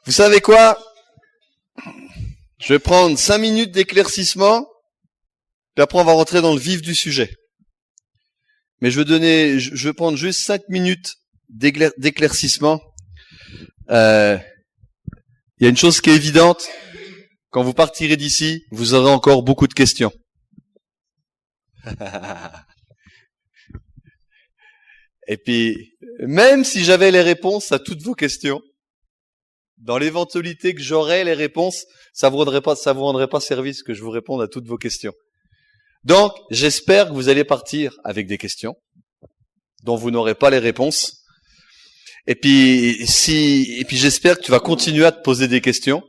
Vous savez quoi? Je vais prendre 5 minutes d'éclaircissement, puis après on va rentrer dans le vif du sujet. Mais je vais prendre juste 5 minutes d'éclaircissement. Il y a une chose qui est évidente. Quand vous partirez d'ici, vous aurez encore beaucoup de questions. Et puis, même si j'avais les réponses à toutes vos questions, dans l'éventualité que j'aurais les réponses, ça vous rendrait pas service que je vous réponde à toutes vos questions. Donc, j'espère que vous allez partir avec des questions dont vous n'aurez pas les réponses. Et puis j'espère que tu vas continuer à te poser des questions.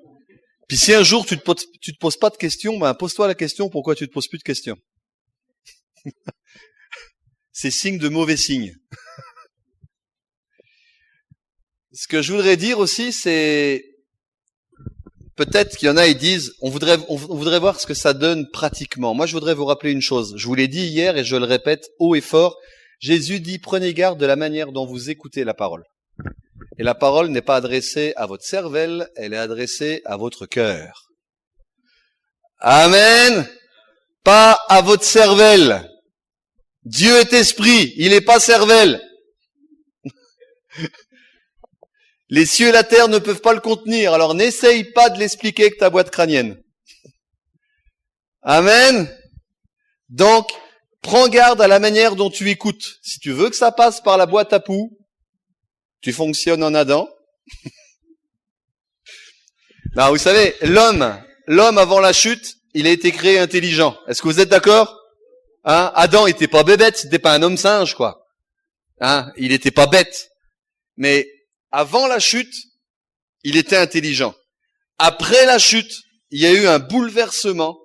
Puis si un jour tu te poses pas de questions, ben pose-toi la question pourquoi tu te poses plus de questions. C'est signe de mauvais signe. Ce que je voudrais dire aussi, c'est peut-être qu'il y en a, ils disent, on voudrait voir ce que ça donne pratiquement. Moi, je voudrais vous rappeler une chose. Je vous l'ai dit hier et je le répète haut et fort. Jésus dit, prenez garde de la manière dont vous écoutez la parole. Et la parole n'est pas adressée à votre cervelle, elle est adressée à votre cœur. Amen. Pas à votre cervelle. Dieu est esprit, il n'est pas cervelle. Les cieux et la terre ne peuvent pas le contenir, alors n'essaye pas de l'expliquer avec ta boîte crânienne. Amen. Donc, prends garde à la manière dont tu écoutes. Si tu veux que ça passe par la boîte à poux, tu fonctionnes en Adam. Non, vous savez, l'homme avant la chute, il a été créé intelligent. Est-ce que vous êtes d'accord? Adam était pas bébête, c'était pas un homme singe, quoi. Il était pas bête. Mais avant la chute, il était intelligent. Après la chute, il y a eu un bouleversement,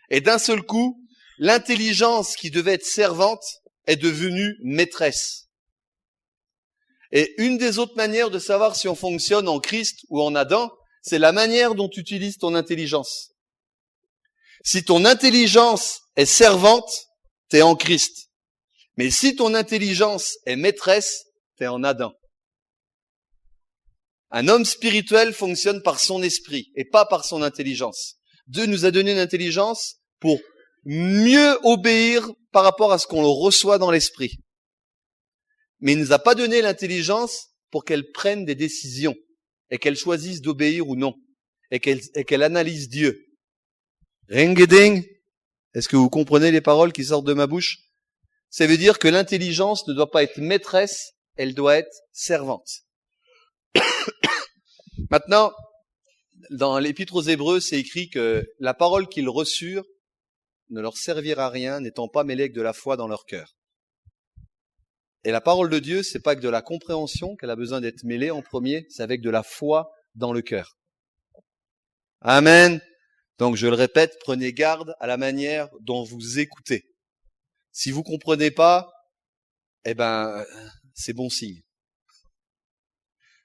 et d'un seul coup, l'intelligence qui devait être servante est devenue maîtresse. Et une des autres manières de savoir si on fonctionne en Christ ou en Adam, c'est la manière dont tu utilises ton intelligence. Si ton intelligence est servante, t'es en Christ. Mais si ton intelligence est maîtresse, t'es en Adam. Un homme spirituel fonctionne par son esprit et pas par son intelligence. Dieu nous a donné une intelligence pour mieux obéir par rapport à ce qu'on reçoit dans l'esprit. Mais il ne nous a pas donné l'intelligence pour qu'elle prenne des décisions et qu'elle choisisse d'obéir ou non et qu'elle analyse Dieu. Ring-a-ding. Est-ce que vous comprenez les paroles qui sortent de ma bouche? Ça veut dire que l'intelligence ne doit pas être maîtresse, elle doit être servante. Maintenant, dans l'Épître aux Hébreux, c'est écrit que la parole qu'ils reçurent ne leur servira à rien, n'étant pas mêlée avec de la foi dans leur cœur. Et la parole de Dieu, c'est pas que de la compréhension qu'elle a besoin d'être mêlée en premier, c'est avec de la foi dans le cœur. Amen. Donc je le répète, prenez garde à la manière dont vous écoutez. Si vous comprenez pas, c'est bon signe.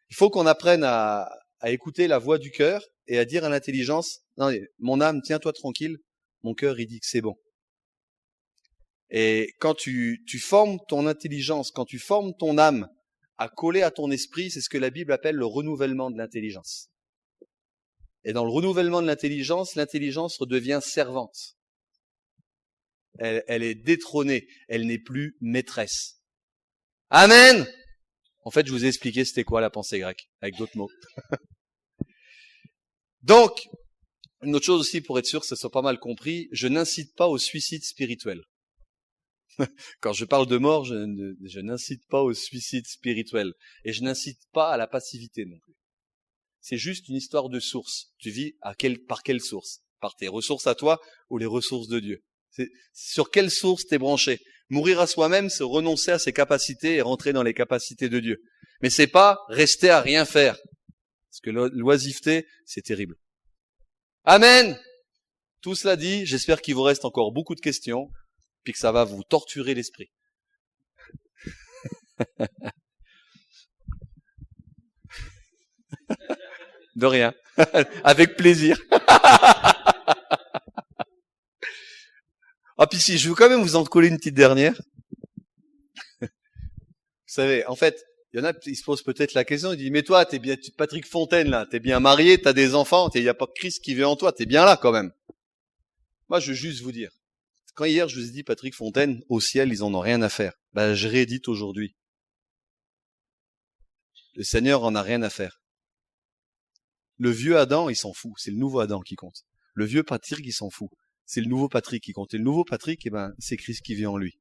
Il faut qu'on apprenne à écouter la voix du cœur et à dire à l'intelligence, non, mon âme, tiens-toi tranquille, mon cœur, il dit que c'est bon. Et quand tu formes ton intelligence, quand tu formes ton âme à coller à ton esprit, c'est ce que la Bible appelle le renouvellement de l'intelligence. Et dans le renouvellement de l'intelligence redevient servante. Elle est détrônée, elle n'est plus maîtresse. Amen. En fait, je vous ai expliqué c'était quoi la pensée grecque, avec d'autres mots. Donc, une autre chose aussi pour être sûr que ça soit pas mal compris, je n'incite pas au suicide spirituel. Quand je parle de mort, je n'incite pas au suicide spirituel. Et je n'incite pas à la passivité non plus. C'est juste une histoire de source. Tu vis par quelle source? Par tes ressources à toi ou les ressources de Dieu? Sur quelle source t'es branché? Mourir à soi-même, c'est renoncer à ses capacités et rentrer dans les capacités de Dieu. Mais c'est pas rester à rien faire. Parce que l'oisiveté, c'est terrible. Amen. Tout cela dit, j'espère qu'il vous reste encore beaucoup de questions, puis que ça va vous torturer l'esprit. De rien. Avec plaisir. Puis si, je veux quand même vous en coller une petite dernière. Vous savez, en fait, il Il y en a, ils se posent peut-être la question, ils disent, mais toi, t'es bien, Patrick Fontaine, là, t'es bien marié, t'as des enfants, il n'y a pas Christ qui vit en toi, t'es bien là, quand même. Moi, je veux juste vous dire. Quand hier, je vous ai dit, Patrick Fontaine, au ciel, ils en ont rien à faire. Ben, je réédite aujourd'hui. Le Seigneur en a rien à faire. Le vieux Adam, il s'en fout. C'est le nouveau Adam qui compte. Le vieux Patrick, il s'en fout. C'est le nouveau Patrick qui compte. Et le nouveau Patrick, eh ben, c'est Christ qui vit en lui.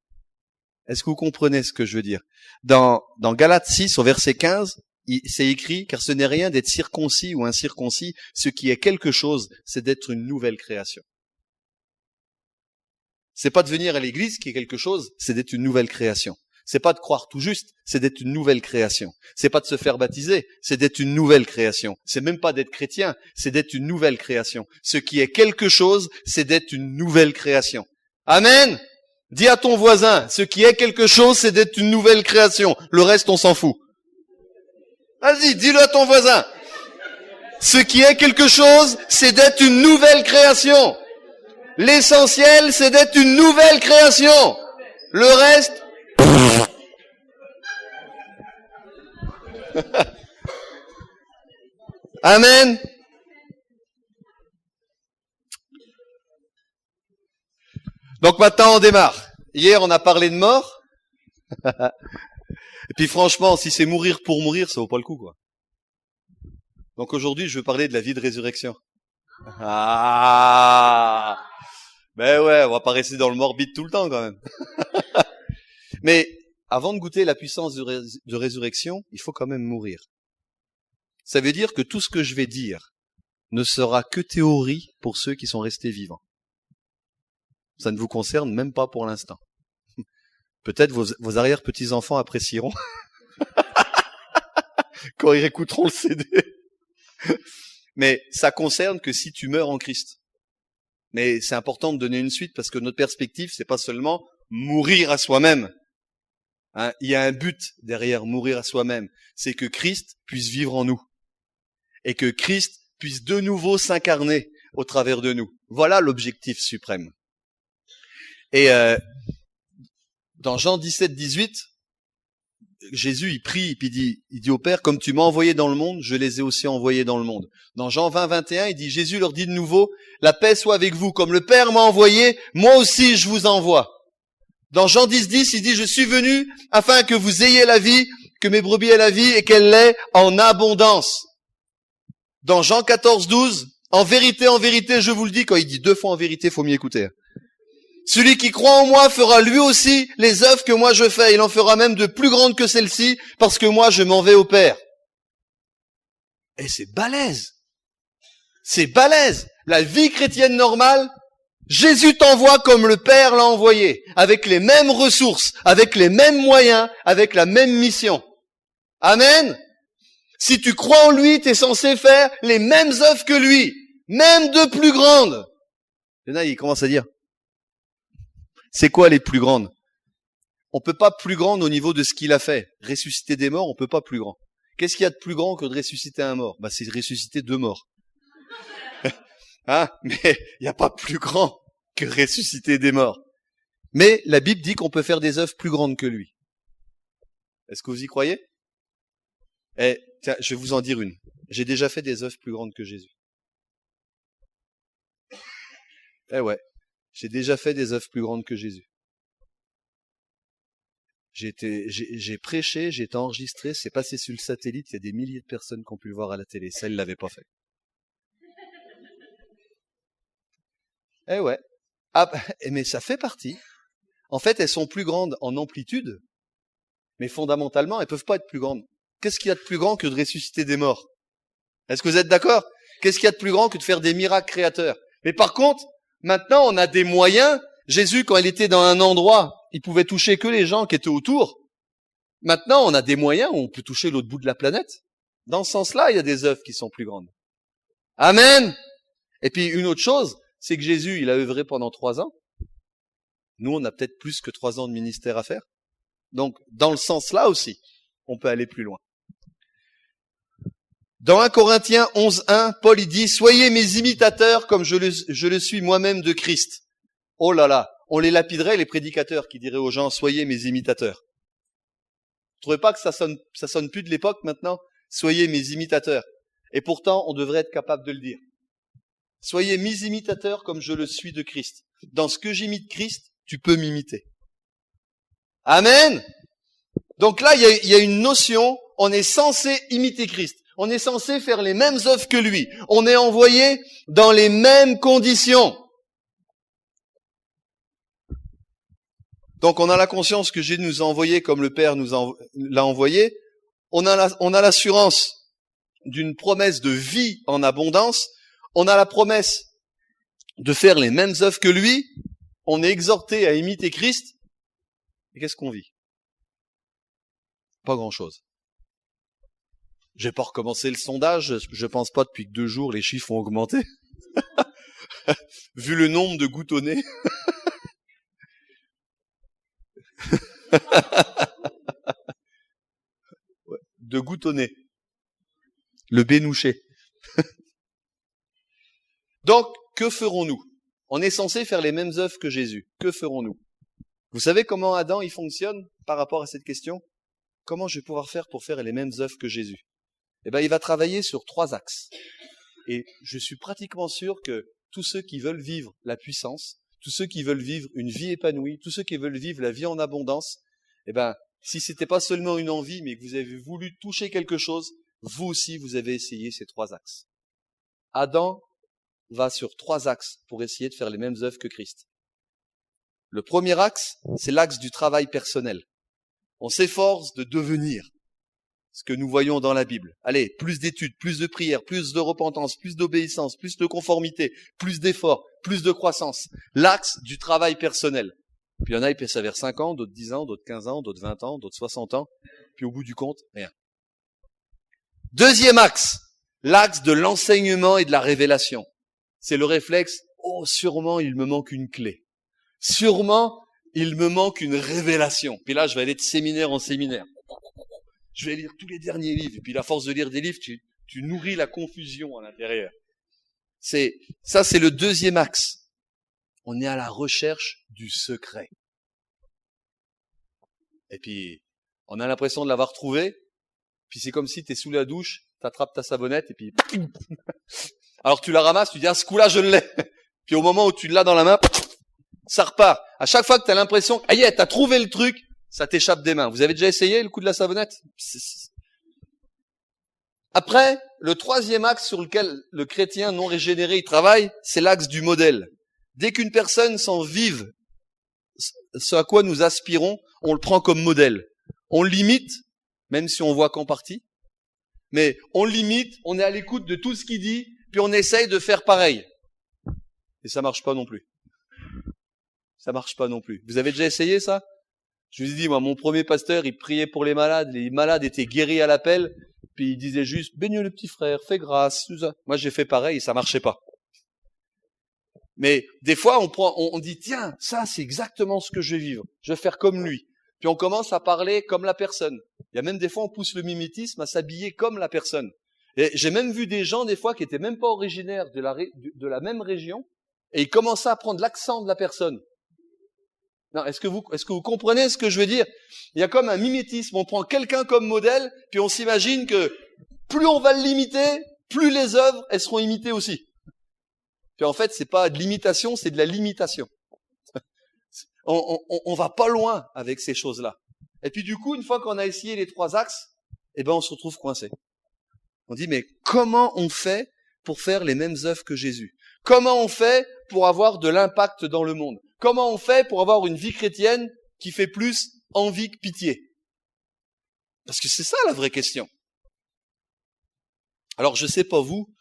Est-ce que vous comprenez ce que je veux dire? Dans Galates 6, au verset 15, c'est écrit, car ce n'est rien d'être circoncis ou incirconcis. Ce qui est quelque chose, c'est d'être une nouvelle création. C'est pas de venir à l'église qui est quelque chose, c'est d'être une nouvelle création. C'est pas de croire tout juste, c'est d'être une nouvelle création. C'est pas de se faire baptiser, c'est d'être une nouvelle création. C'est même pas d'être chrétien, c'est d'être une nouvelle création. Ce qui est quelque chose, c'est d'être une nouvelle création. Amen. Dis à ton voisin, ce qui est quelque chose, c'est d'être une nouvelle création. Le reste, on s'en fout. Vas-y, dis-le à ton voisin. Ce qui est quelque chose, c'est d'être une nouvelle création. L'essentiel, c'est d'être une nouvelle création. Le reste, amen. Donc maintenant on démarre. Hier on a parlé de mort. Et puis franchement, si c'est mourir pour mourir, ça vaut pas le coup, quoi. Donc aujourd'hui je veux parler de la vie de résurrection. Ah, ben ouais, on va pas rester dans le morbide tout le temps quand même. Mais avant de goûter la puissance de résurrection, il faut quand même mourir. Ça veut dire que tout ce que je vais dire ne sera que théorie pour ceux qui sont restés vivants. Ça ne vous concerne même pas pour l'instant. Peut-être vos arrière-petits-enfants apprécieront quand ils écouteront le CD. Mais ça concerne que si tu meurs en Christ. Mais c'est important de donner une suite parce que notre perspective, c'est pas seulement mourir à soi-même. Hein, il y a un but derrière mourir à soi-même, c'est que Christ puisse vivre en nous et que Christ puisse de nouveau s'incarner au travers de nous. Voilà l'objectif suprême. Et dans Jean 17, 18, Jésus il prie puis il dit au Père, comme tu m'as envoyé dans le monde, je les ai aussi envoyés dans le monde. Dans Jean 20, 21, il dit, Jésus leur dit de nouveau, la paix soit avec vous, comme le Père m'a envoyé, moi aussi je vous envoie. Dans Jean 10, 10, il dit, je suis venu afin que vous ayez la vie, que mes brebis aient la vie et qu'elle l'ait en abondance. Dans Jean 14, 12, en vérité, je vous le dis, quand il dit 2 fois en vérité, faut m'y écouter. Celui qui croit en moi fera lui aussi les œuvres que moi je fais. Il en fera même de plus grandes que celles-ci, parce que moi je m'en vais au Père. Et c'est balèze. C'est balèze. La vie chrétienne normale, Jésus t'envoie comme le Père l'a envoyé, avec les mêmes ressources, avec les mêmes moyens, avec la même mission. Amen. Si tu crois en lui, tu es censé faire les mêmes œuvres que lui, même de plus grandes. Et là, il commence à dire, c'est quoi les plus grandes? On peut pas plus grande au niveau de ce qu'il a fait. Ressusciter des morts, on peut pas plus grand. Qu'est-ce qu'il y a de plus grand que de ressusciter un mort? C'est de ressusciter 2 morts. Hein? Mais il n'y a pas plus grand que ressusciter des morts. Mais la Bible dit qu'on peut faire des œuvres plus grandes que lui. Est-ce que vous y croyez? Eh, tiens, je vais vous en dire une. J'ai déjà fait des œuvres plus grandes que Jésus. Eh ouais, j'ai déjà fait des œuvres plus grandes que Jésus. J'ai prêché, j'ai été enregistré, c'est passé sur le satellite, il y a des milliers de personnes qui ont pu le voir à la télé. Ça, ils l'avaient pas fait. Eh ouais. Ah, mais ça fait partie. En fait, elles sont plus grandes en amplitude, mais fondamentalement, elles peuvent pas être plus grandes. Qu'est-ce qu'il y a de plus grand que de ressusciter des morts? Est-ce que vous êtes d'accord? Qu'est-ce qu'il y a de plus grand que de faire des miracles créateurs? Mais par contre, maintenant, on a des moyens. Jésus, quand il était dans un endroit, il pouvait toucher que les gens qui étaient autour. Maintenant, on a des moyens où on peut toucher l'autre bout de la planète. Dans ce sens-là, il y a des œuvres qui sont plus grandes. Amen. Et puis, une autre chose, c'est que Jésus, il a œuvré pendant 3 ans. Nous, on a peut-être plus que 3 ans de ministère à faire. Donc, dans le sens-là aussi, on peut aller plus loin. Dans 1 Corinthiens 11.1, Paul il dit, soyez mes imitateurs comme je le suis moi-même de Christ. Oh là là, on les lapiderait les prédicateurs qui diraient aux gens, soyez mes imitateurs. Vous trouvez pas que ça sonne plus de l'époque maintenant? Soyez mes imitateurs. Et pourtant, on devrait être capable de le dire. Soyez mes imitateurs comme je le suis de Christ. Dans ce que j'imite Christ, tu peux m'imiter. Amen. Donc là, il y a une notion, on est censé imiter Christ. On est censé faire les mêmes œuvres que lui. On est envoyé dans les mêmes conditions. Donc on a la conscience que Jésus nous a envoyés comme le Père l'a envoyé. On a l'assurance d'une promesse de vie en abondance. On a la promesse de faire les mêmes œuvres que lui. On est exhorté à imiter Christ. Et qu'est-ce qu'on vit? Pas grand-chose. Je vais pas recommencer le sondage. Je pense pas depuis que 2 jours les chiffres ont augmenté. Vu le nombre de gouttes au nez. De gouttes au nez. Le bénouché. Donc, que ferons-nous? On est censé faire les mêmes œuvres que Jésus. Que ferons-nous? Vous savez comment Adam il fonctionne par rapport à cette question? Comment je vais pouvoir faire pour faire les mêmes œuvres que Jésus? Eh ben, il va travailler sur 3 axes. Et je suis pratiquement sûr que tous ceux qui veulent vivre la puissance, tous ceux qui veulent vivre une vie épanouie, tous ceux qui veulent vivre la vie en abondance, eh ben, si c'était pas seulement une envie, mais que vous avez voulu toucher quelque chose, vous aussi, vous avez essayé ces 3 axes. Adam va sur 3 axes pour essayer de faire les mêmes œuvres que Christ. Le premier axe, c'est l'axe du travail personnel. On s'efforce de devenir ce que nous voyons dans la Bible. Allez, plus d'études, plus de prières, plus de repentance, plus d'obéissance, plus de conformité, plus d'efforts, plus de croissance. L'axe du travail personnel. Puis il y en a, ils ça vers 5 ans, d'autres 10 ans, d'autres 15 ans, d'autres 20 ans, d'autres 60 ans. Puis au bout du compte, rien. Deuxième axe, l'axe de l'enseignement et de la révélation. C'est le réflexe, oh, sûrement il me manque une clé. Sûrement, il me manque une révélation. Puis là, je vais aller de séminaire en séminaire. Je vais lire tous les derniers livres. Et puis, à force de lire des livres, tu nourris la confusion à l'intérieur. C'est le deuxième axe. On est à la recherche du secret. Et puis, on a l'impression de l'avoir trouvé. Puis c'est comme si tu es sous la douche, tu attrapes ta savonnette et puis... Alors tu la ramasses, tu dis, ah, ce coup-là, je l'ai. Puis au moment où tu l'as dans la main, ça repart. À chaque fois que tu as l'impression, ah yeah, tu as trouvé le truc, ça t'échappe des mains. Vous avez déjà essayé le coup de la savonnette? Après, le troisième axe sur lequel le chrétien non régénéré il travaille, c'est l'axe du modèle. Dès qu'une personne s'en vive, ce à quoi nous aspirons, on le prend comme modèle. On l'imite, même si on voit qu'en partie, mais on l'imite, on est à l'écoute de tout ce qu'il dit, puis on essaye de faire pareil. Et ça marche pas non plus. Ça marche pas non plus. Vous avez déjà essayé ça? Je vous ai dit, moi, mon premier pasteur, il priait pour les malades étaient guéris à l'appel, puis il disait juste, bénis le petit frère, fais grâce, tout ça. Moi, j'ai fait pareil et ça marchait pas. Mais des fois, on dit, tiens, ça, c'est exactement ce que je vais vivre. Je vais faire comme lui. Puis on commence à parler comme la personne. Il y a même des fois, on pousse le mimétisme à s'habiller comme la personne. Et j'ai même vu des gens, des fois, qui étaient même pas originaires de la même région, et ils commençaient à prendre l'accent de la personne. Non, est-ce que vous comprenez ce que je veux dire? Il y a comme un mimétisme. On prend quelqu'un comme modèle, puis on s'imagine que plus on va l'imiter, plus les œuvres, elles seront imitées aussi. Puis en fait, c'est pas de l'imitation, c'est de la limitation. On va pas loin avec ces choses-là. Et puis du coup, une fois qu'on a essayé les 3 axes, eh ben on se retrouve coincé. On dit, mais comment on fait pour faire les mêmes œuvres que Jésus? Comment on fait pour avoir de l'impact dans le monde? Comment on fait pour avoir une vie chrétienne qui fait plus envie que pitié? Parce que c'est ça la vraie question. Alors je sais pas vous,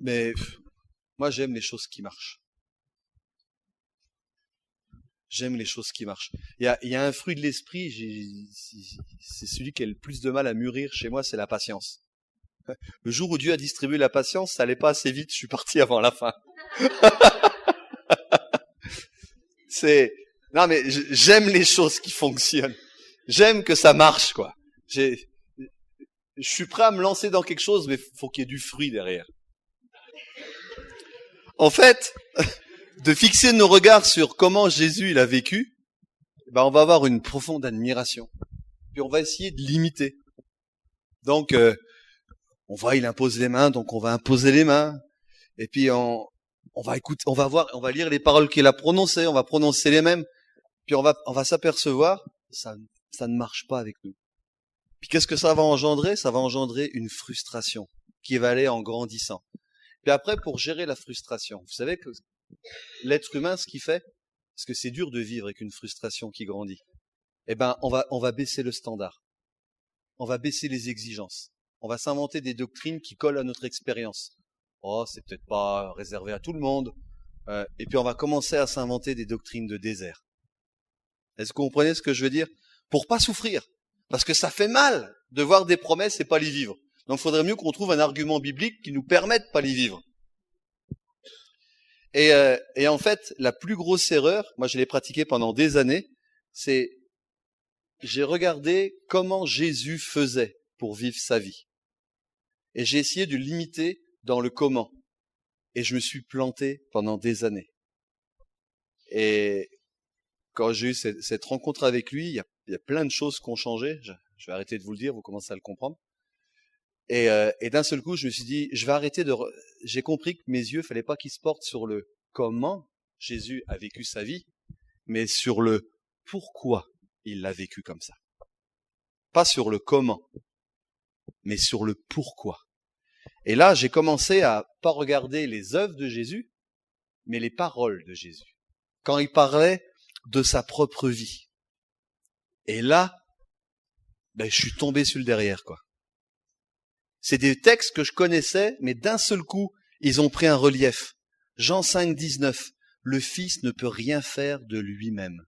mais moi j'aime les choses qui marchent. J'aime les choses qui marchent. Il y a un fruit de l'esprit, c'est celui qui a le plus de mal à mûrir chez moi, c'est la patience. Le jour où Dieu a distribué la patience, ça allait pas assez vite, je suis parti avant la fin. Non mais j'aime les choses qui fonctionnent. J'aime que ça marche, quoi. Je suis prêt à me lancer dans quelque chose, mais faut qu'il y ait du fruit derrière. En fait, de fixer nos regards sur comment Jésus il a vécu, ben on va avoir une profonde admiration. puis on va essayer de l'imiter. Donc, il impose les mains, donc on va imposer les mains. Et puis on va écouter, on va lire les paroles qu'il a prononcées, on va prononcer les mêmes. Puis on va s'apercevoir, ça ne marche pas avec nous. Puis qu'est-ce que ça va engendrer? Ça va engendrer une frustration qui va aller en grandissant. Puis après, pour gérer la frustration, vous savez que l'être humain, ce qu'il fait, parce que c'est dur de vivre avec une frustration qui grandit, eh ben, on va baisser le standard. On va baisser les exigences. On va s'inventer des doctrines qui collent à notre expérience. Oh, c'est peut-être pas réservé à tout le monde. Et puis on va commencer à s'inventer des doctrines de désert. Est-ce que vous comprenez ce que je veux dire? Pour pas souffrir. Parce que ça fait mal de voir des promesses et pas les vivre. Donc il faudrait mieux qu'on trouve un argument biblique qui nous permette de pas les vivre. Et en fait, la plus grosse erreur, moi je l'ai pratiquée pendant des années, c'est j'ai regardé comment Jésus faisait pour vivre sa vie. Et j'ai essayé de l'imiter dans le comment. Et je me suis planté pendant des années. Et quand j'ai eu cette rencontre avec lui, il y a plein de choses qui ont changé. Je vais arrêter de vous le dire, vous commencez à le comprendre. Et d'un seul coup, je me suis dit, j'ai compris que mes yeux, fallait pas qu'ils se portent sur le comment Jésus a vécu sa vie, mais sur le pourquoi il l'a vécu comme ça. Pas sur le comment, mais sur le pourquoi. Et là, j'ai commencé à pas regarder les œuvres de Jésus, mais les paroles de Jésus. Quand il parlait de sa propre vie. Et là, je suis tombé sur le derrière, quoi. C'est des textes que je connaissais, mais d'un seul coup, ils ont pris un relief. Jean 5, 19. Le Fils ne peut rien faire de lui-même,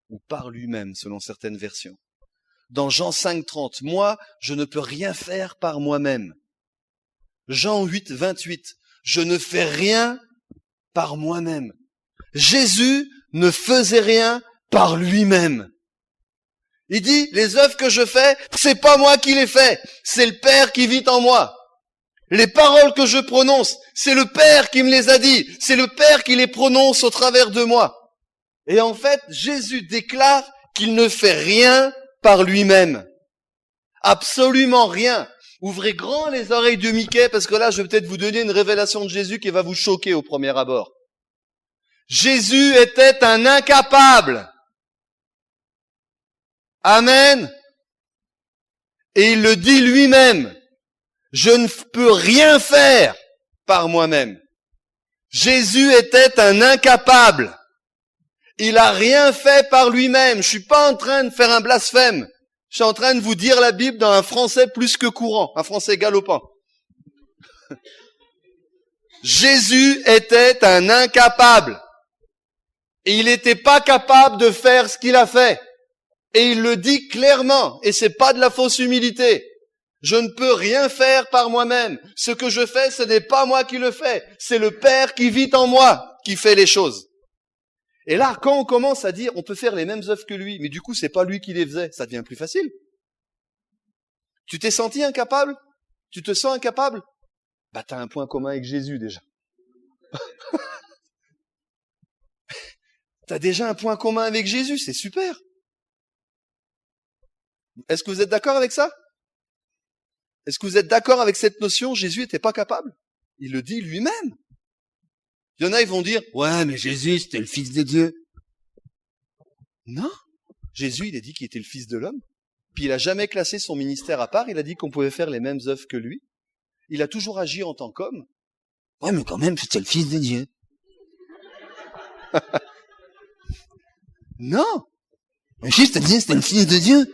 ou par lui-même, selon certaines versions. Dans Jean 5, 30. Moi, je ne peux rien faire par moi-même. Jean 8, 28. Je ne fais rien par moi-même. Jésus ne faisait rien par lui-même. Il dit, les œuvres que je fais, c'est pas moi qui les fais, c'est le Père qui vit en moi. Les paroles que je prononce, c'est le Père qui me les a dit, c'est le Père qui les prononce au travers de moi. Et en fait, Jésus déclare qu'il ne fait rien par lui-même. Absolument rien. Ouvrez grand les oreilles de Mickey, parce que là, je vais peut-être vous donner une révélation de Jésus qui va vous choquer au premier abord. Jésus était un incapable. Amen. Et il le dit lui-même. Je ne peux rien faire par moi-même. Jésus était un incapable. Il a rien fait par lui-même. Je suis pas en train de faire un blasphème. Je suis en train de vous dire la Bible dans un français plus que courant, un français galopant. Jésus était un incapable. Et il n'était pas capable de faire ce qu'il a fait. Et il le dit clairement. Et c'est pas de la fausse humilité. Je ne peux rien faire par moi-même. Ce que je fais, ce n'est pas moi qui le fais. C'est le Père qui vit en moi qui fait les choses. Et là, quand on commence à dire, on peut faire les mêmes œuvres que lui, mais du coup, c'est pas lui qui les faisait, ça devient plus facile. Tu t'es senti incapable? Tu te sens incapable? T'as un point commun avec Jésus, déjà. T'as déjà un point commun avec Jésus, c'est super. Est-ce que vous êtes d'accord avec ça? Est-ce que vous êtes d'accord avec cette notion? Jésus n'était pas capable. Il le dit lui-même. Il y en a, ils vont dire, ouais, mais Jésus, c'était le Fils de Dieu. Non. Jésus, il a dit qu'il était le Fils de l'homme. Puis il a jamais classé son ministère à part. Il a dit qu'on pouvait faire les mêmes œuvres que lui. Il a toujours agi en tant qu'homme. Ouais, mais quand même, c'était le Fils de Dieu. Non. Mais juste à dire, c'était le Fils de Dieu.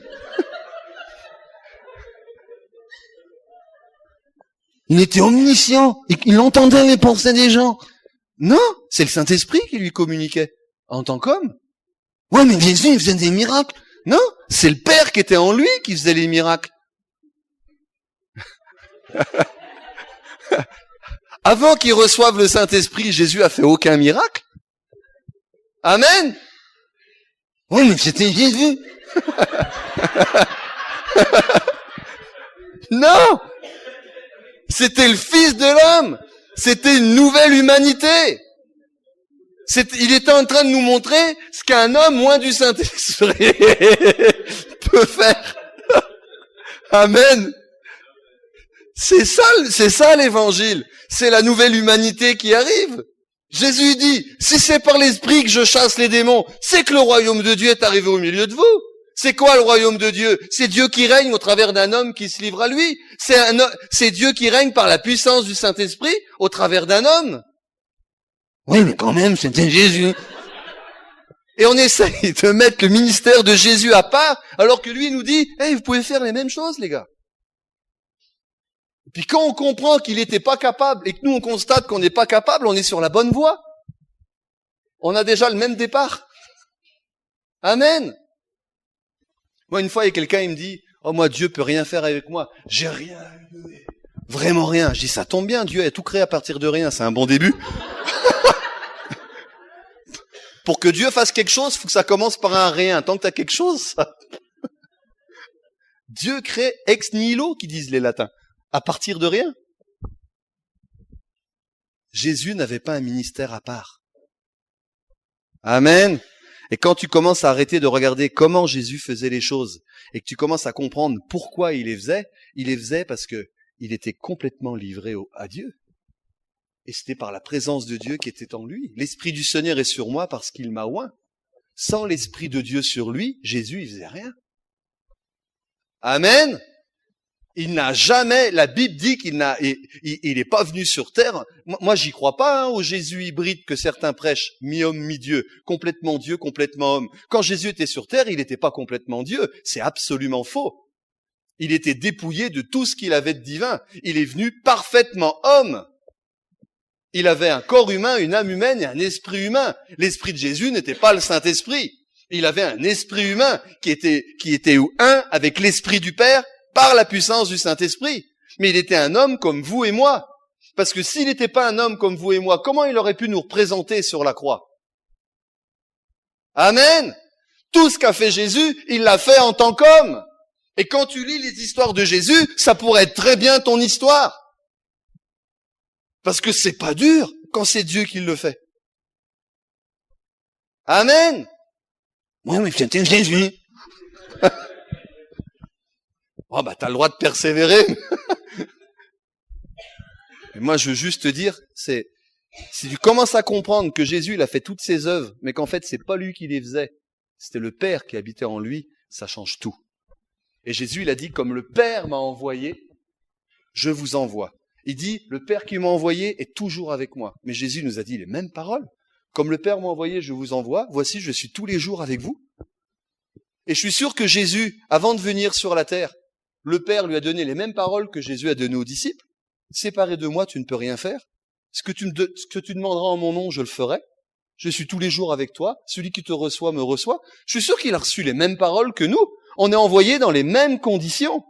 Il était omniscient. Il entendait les pensées des gens. Non, c'est le Saint-Esprit qui lui communiquait en tant qu'homme. Ouais, mais Jésus, il faisait des miracles. Non, c'est le Père qui était en lui qui faisait les miracles. Avant qu'il reçoive le Saint-Esprit, Jésus a fait aucun miracle. Amen. Oui, mais c'était Jésus. Non, c'était le Fils de l'homme. C'était une nouvelle humanité. Il était en train de nous montrer ce qu'un homme loin du Saint-Esprit peut faire. Amen. C'est ça l'évangile. C'est la nouvelle humanité qui arrive. Jésus dit, si c'est par l'esprit que je chasse les démons, c'est que le royaume de Dieu est arrivé au milieu de vous. C'est quoi le royaume de Dieu? C'est Dieu qui règne au travers d'un homme qui se livre à lui. C'est Dieu qui règne par la puissance du Saint-Esprit au travers d'un homme. Oui, mais quand même, c'était Jésus. Et on essaye de mettre le ministère de Jésus à part, alors que lui nous dit, hey, vous pouvez faire les mêmes choses, les gars. Et puis quand on comprend qu'il n'était pas capable, et que nous on constate qu'on n'est pas capable, on est sur la bonne voie. On a déjà le même départ. Amen. Moi, une fois, il y a quelqu'un, il me dit, oh, moi, Dieu peut rien faire avec moi. J'ai rien à lui donner. Vraiment rien. Je dis, ça tombe bien, Dieu a tout créé à partir de rien. C'est un bon début. Pour que Dieu fasse quelque chose, il faut que ça commence par un rien. Tant que tu as quelque chose, ça... Dieu crée ex nihilo, qui disent les latins, à partir de rien. Jésus n'avait pas un ministère à part. Amen. Et quand tu commences à arrêter de regarder comment Jésus faisait les choses, et que tu commences à comprendre pourquoi il les faisait parce que il était complètement livré à Dieu. Et c'était par la présence de Dieu qui était en lui. L'Esprit du Seigneur est sur moi parce qu'il m'a oint. Sans l'Esprit de Dieu sur lui, Jésus, il faisait rien. Amen. Il n'a jamais, la Bible dit qu'il il est pas venu sur terre. Moi, j'y crois pas, au Jésus hybride que certains prêchent, mi-homme, mi-Dieu, complètement Dieu, complètement homme. Quand Jésus était sur terre, il n'était pas complètement Dieu. C'est absolument faux. Il était dépouillé de tout ce qu'il avait de divin. Il est venu parfaitement homme. Il avait un corps humain, une âme humaine et un esprit humain. L'esprit de Jésus n'était pas le Saint-Esprit. Il avait un esprit humain qui était un avec l'esprit du Père, par la puissance du Saint-Esprit. Mais il était un homme comme vous et moi. Parce que s'il n'était pas un homme comme vous et moi, comment il aurait pu nous représenter sur la croix? Amen. Tout ce qu'a fait Jésus, il l'a fait en tant qu'homme. Et quand tu lis les histoires de Jésus, ça pourrait être très bien ton histoire. Parce que c'est pas dur quand c'est Dieu qui le fait. Amen. Oui, mais c'était Jésus. Oh, bah, t'as le droit de persévérer. Mais moi, je veux juste te dire, si tu commences à comprendre que Jésus, il a fait toutes ses œuvres, mais qu'en fait, c'est pas lui qui les faisait, c'était le Père qui habitait en lui, ça change tout. Et Jésus, il a dit, comme le Père m'a envoyé, je vous envoie. Il dit, le Père qui m'a envoyé est toujours avec moi. Mais Jésus nous a dit les mêmes paroles. Comme le Père m'a envoyé, je vous envoie. Voici, je suis tous les jours avec vous. Et je suis sûr que Jésus, avant de venir sur la terre, le Père lui a donné les mêmes paroles que Jésus a données aux disciples. Séparé de moi, tu ne peux rien faire. Ce que tu demanderas en mon nom, je le ferai. Je suis tous les jours avec toi. Celui qui te reçoit me reçoit. Je suis sûr qu'il a reçu les mêmes paroles que nous. On est envoyés dans les mêmes conditions.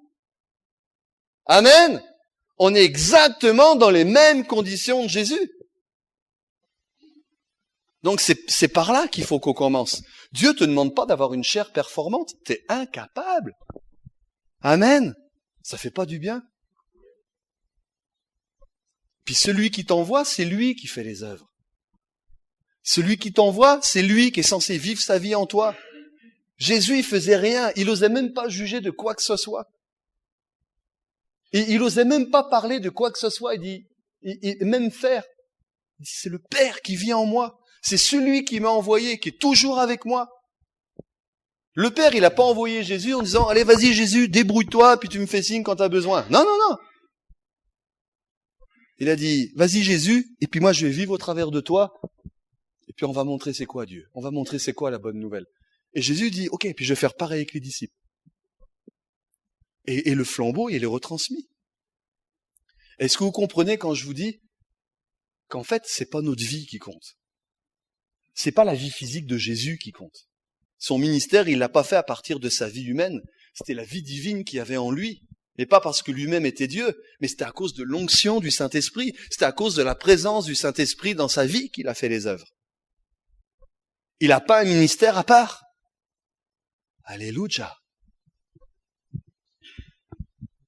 Amen. On est exactement dans les mêmes conditions de Jésus. Donc c'est par là qu'il faut qu'on commence. Dieu te demande pas d'avoir une chair performante. T'es incapable. Amen. Ça fait pas du bien. Puis celui qui t'envoie, c'est lui qui fait les œuvres. Celui qui t'envoie, c'est lui qui est censé vivre sa vie en toi. Jésus, il faisait rien. Il osait même pas juger de quoi que ce soit. Il osait même pas parler de quoi que ce soit. Il dit, même faire. Il dit, c'est le Père qui vit en moi. C'est celui qui m'a envoyé, qui est toujours avec moi. Le Père, il a pas envoyé Jésus en disant, allez, vas-y, Jésus, débrouille-toi, puis tu me fais signe quand tu as besoin. Non, non, non. Il a dit, vas-y, Jésus, et puis moi, je vais vivre au travers de toi, et puis on va montrer c'est quoi Dieu. On va montrer c'est quoi la bonne nouvelle. Et Jésus dit, ok, puis je vais faire pareil avec les disciples. Et le flambeau, il est retransmis. Est-ce que vous comprenez quand je vous dis qu'en fait, c'est pas notre vie qui compte. C'est pas la vie physique de Jésus qui compte. Son ministère, il l'a pas fait à partir de sa vie humaine. C'était la vie divine qu'il y avait en lui. Et pas parce que lui-même était Dieu, mais c'était à cause de l'onction du Saint-Esprit. C'était à cause de la présence du Saint-Esprit dans sa vie qu'il a fait les œuvres. Il n'a pas un ministère à part. Alléluia.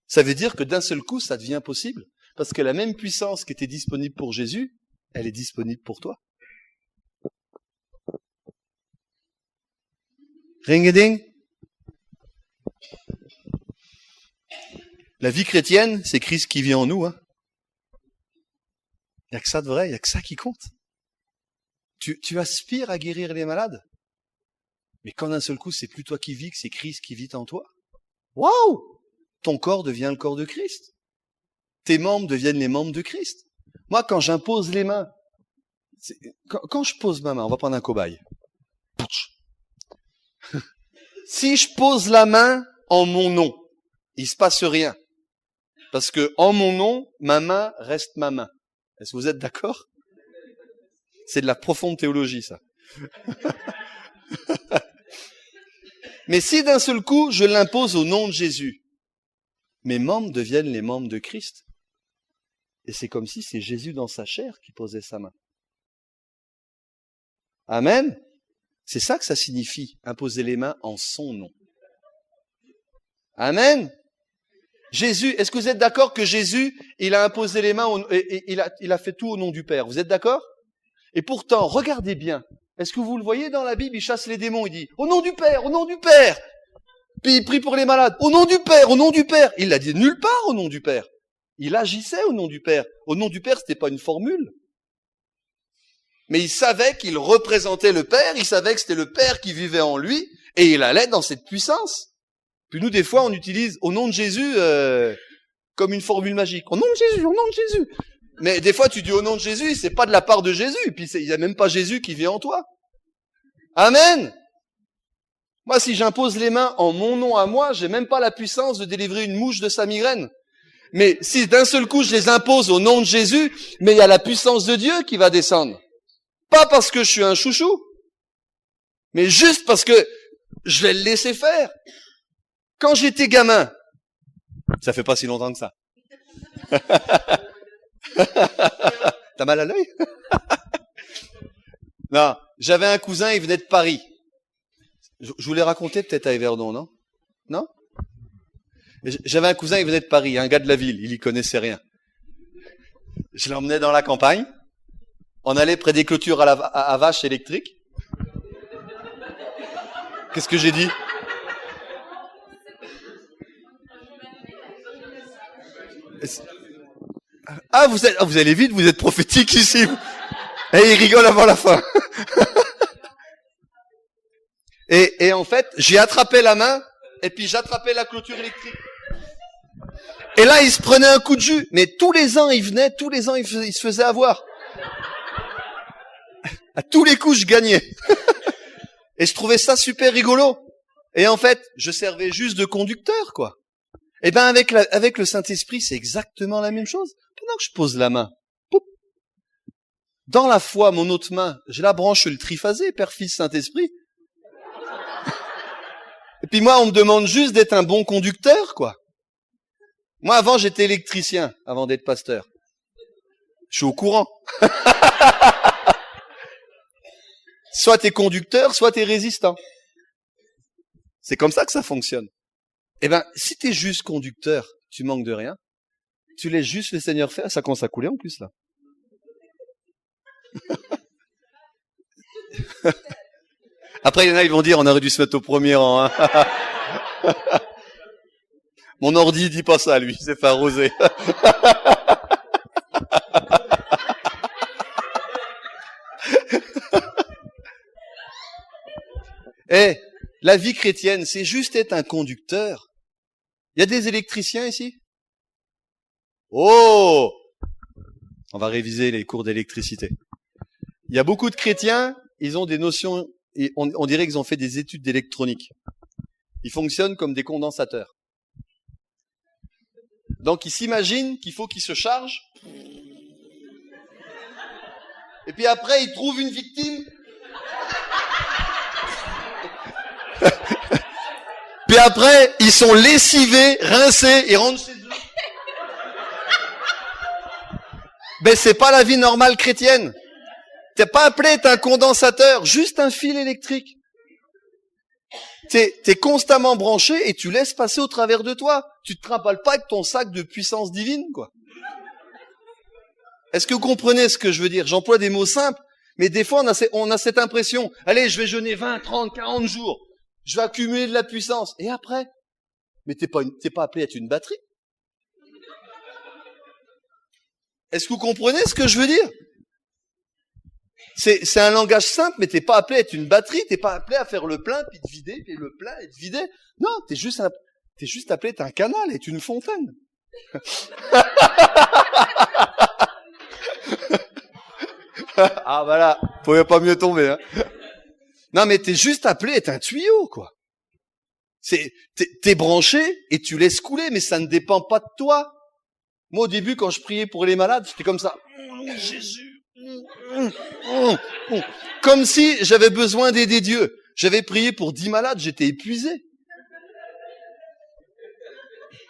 Ça veut dire que d'un seul coup, ça devient possible. Parce que la même puissance qui était disponible pour Jésus, elle est disponible pour toi. Ring-a-ding. La vie chrétienne, c'est Christ qui vit en nous. Il n'y a que ça de vrai, il n'y a que ça qui compte. Tu aspires à guérir les malades, mais quand d'un seul coup, c'est plus toi qui vis, que c'est Christ qui vit en toi. Waouh! Ton corps devient le corps de Christ. Tes membres deviennent les membres de Christ. Moi, quand j'impose les mains, quand je pose ma main, on va prendre un cobaye. Si je pose la main en mon nom, il se passe rien. Parce que en mon nom, ma main reste ma main. Est-ce que vous êtes d'accord? C'est de la profonde théologie, ça. Mais si d'un seul coup, je l'impose au nom de Jésus, mes membres deviennent les membres de Christ. Et c'est comme si c'est Jésus dans sa chair qui posait sa main. Amen. C'est ça que ça signifie, imposer les mains en son nom. Amen. Jésus, est-ce que vous êtes d'accord que Jésus, il a imposé les mains, il a fait tout au nom du Père? Vous êtes d'accord? Et pourtant, regardez bien. Est-ce que vous le voyez dans la Bible? Il chasse les démons, il dit « Au nom du Père, au nom du Père !» Puis il prie pour les malades « Au nom du Père, au nom du Père !» Il l'a dit nulle part au nom du Père. Il agissait au nom du Père. Au nom du Père, c'était pas une formule. Mais il savait qu'il représentait le Père, il savait que c'était le Père qui vivait en lui, et il allait dans cette puissance. Puis nous, des fois, on utilise au nom de Jésus comme une formule magique. Au nom de Jésus, au nom de Jésus. Mais des fois, tu dis au nom de Jésus, c'est pas de la part de Jésus, et puis il n'y a même pas Jésus qui vit en toi. Amen. Moi, si j'impose les mains en mon nom à moi, j'ai même pas la puissance de délivrer une mouche de sa migraine. Mais si d'un seul coup, je les impose au nom de Jésus, mais il y a la puissance de Dieu qui va descendre. Pas parce que je suis un chouchou, mais juste parce que je vais le laisser faire. Quand j'étais gamin, ça fait pas si longtemps que ça. T'as mal à l'œil? Non, j'avais un cousin, il venait de Paris. Je vous l'ai raconté peut-être à Everdon, non? Non? J'avais un cousin, il venait de Paris, un gars de la ville, il y connaissait rien. Je l'emmenais dans la campagne. On allait près des clôtures à vaches électriques. Qu'est-ce que j'ai dit? Ah, vous allez vite, vous êtes prophétique ici. Et il rigole avant la fin. Et en fait, j'ai attrapé la main, et puis j'attrapais la clôture électrique. Et là, il se prenait un coup de jus. Mais tous les ans, il venait, tous les ans, il se faisait avoir. À tous les coups, je gagnais. Et je trouvais ça super rigolo. Et en fait, je servais juste de conducteur, quoi. Et ben, avec le Saint-Esprit, c'est exactement la même chose. Pendant que je pose la main, poup, dans la foi, mon autre main, j'ai la branche le triphasé, Père, Fils, Saint-Esprit. Et puis moi, on me demande juste d'être un bon conducteur, quoi. Moi, avant, j'étais électricien, avant d'être pasteur. Je suis au courant. Soit t'es conducteur, soit t'es résistant. C'est comme ça que ça fonctionne. Eh ben, si t'es juste conducteur, tu manques de rien. Tu laisses juste le Seigneur faire, ça commence à couler en plus, là. Après, il y en a, ils vont dire, on aurait dû se mettre au premier rang, hein. Mon ordi dit pas ça, lui, il s'est fait arroser. Eh, la vie chrétienne, c'est juste être un conducteur. Il y a des électriciens ici? Oh! On va réviser les cours d'électricité. Il y a beaucoup de chrétiens, ils ont des notions, et on dirait qu'ils ont fait des études d'électronique. Ils fonctionnent comme des condensateurs. Donc ils s'imaginent qu'il faut qu'ils se chargent. Et puis après, ils trouvent une victime. Puis après, ils sont lessivés, rincés, et rentrent chez eux. Ben, c'est pas la vie normale chrétienne. T'es pas appelé à être un condensateur, juste un fil électrique. T'es constamment branché et tu laisses passer au travers de toi. Tu te trimbales pas avec ton sac de puissance divine, quoi. Est-ce que vous comprenez ce que je veux dire? J'emploie des mots simples, mais des fois on a cette impression, allez, je vais jeûner 20, 30, 40 jours. Je vais accumuler de la puissance. Et après, Mais t'es pas appelé à être une batterie. Est-ce que vous comprenez ce que je veux dire? C'est un langage simple, mais t'es pas appelé à être une batterie, t'es pas appelé à faire le plein, puis te vider, puis le plein et te vider. Non, t'es juste appelé à être un canal, être une fontaine. Ah voilà, vous pouvez pas mieux tomber. Hein. Non, mais t'es juste appelé à être un tuyau, quoi. T'es branché et tu laisses couler, mais ça ne dépend pas de toi. Moi, au début, quand je priais pour les malades, j'étais comme ça. Jésus. Comme si j'avais besoin d'aider Dieu. J'avais prié pour 10 malades, j'étais épuisé.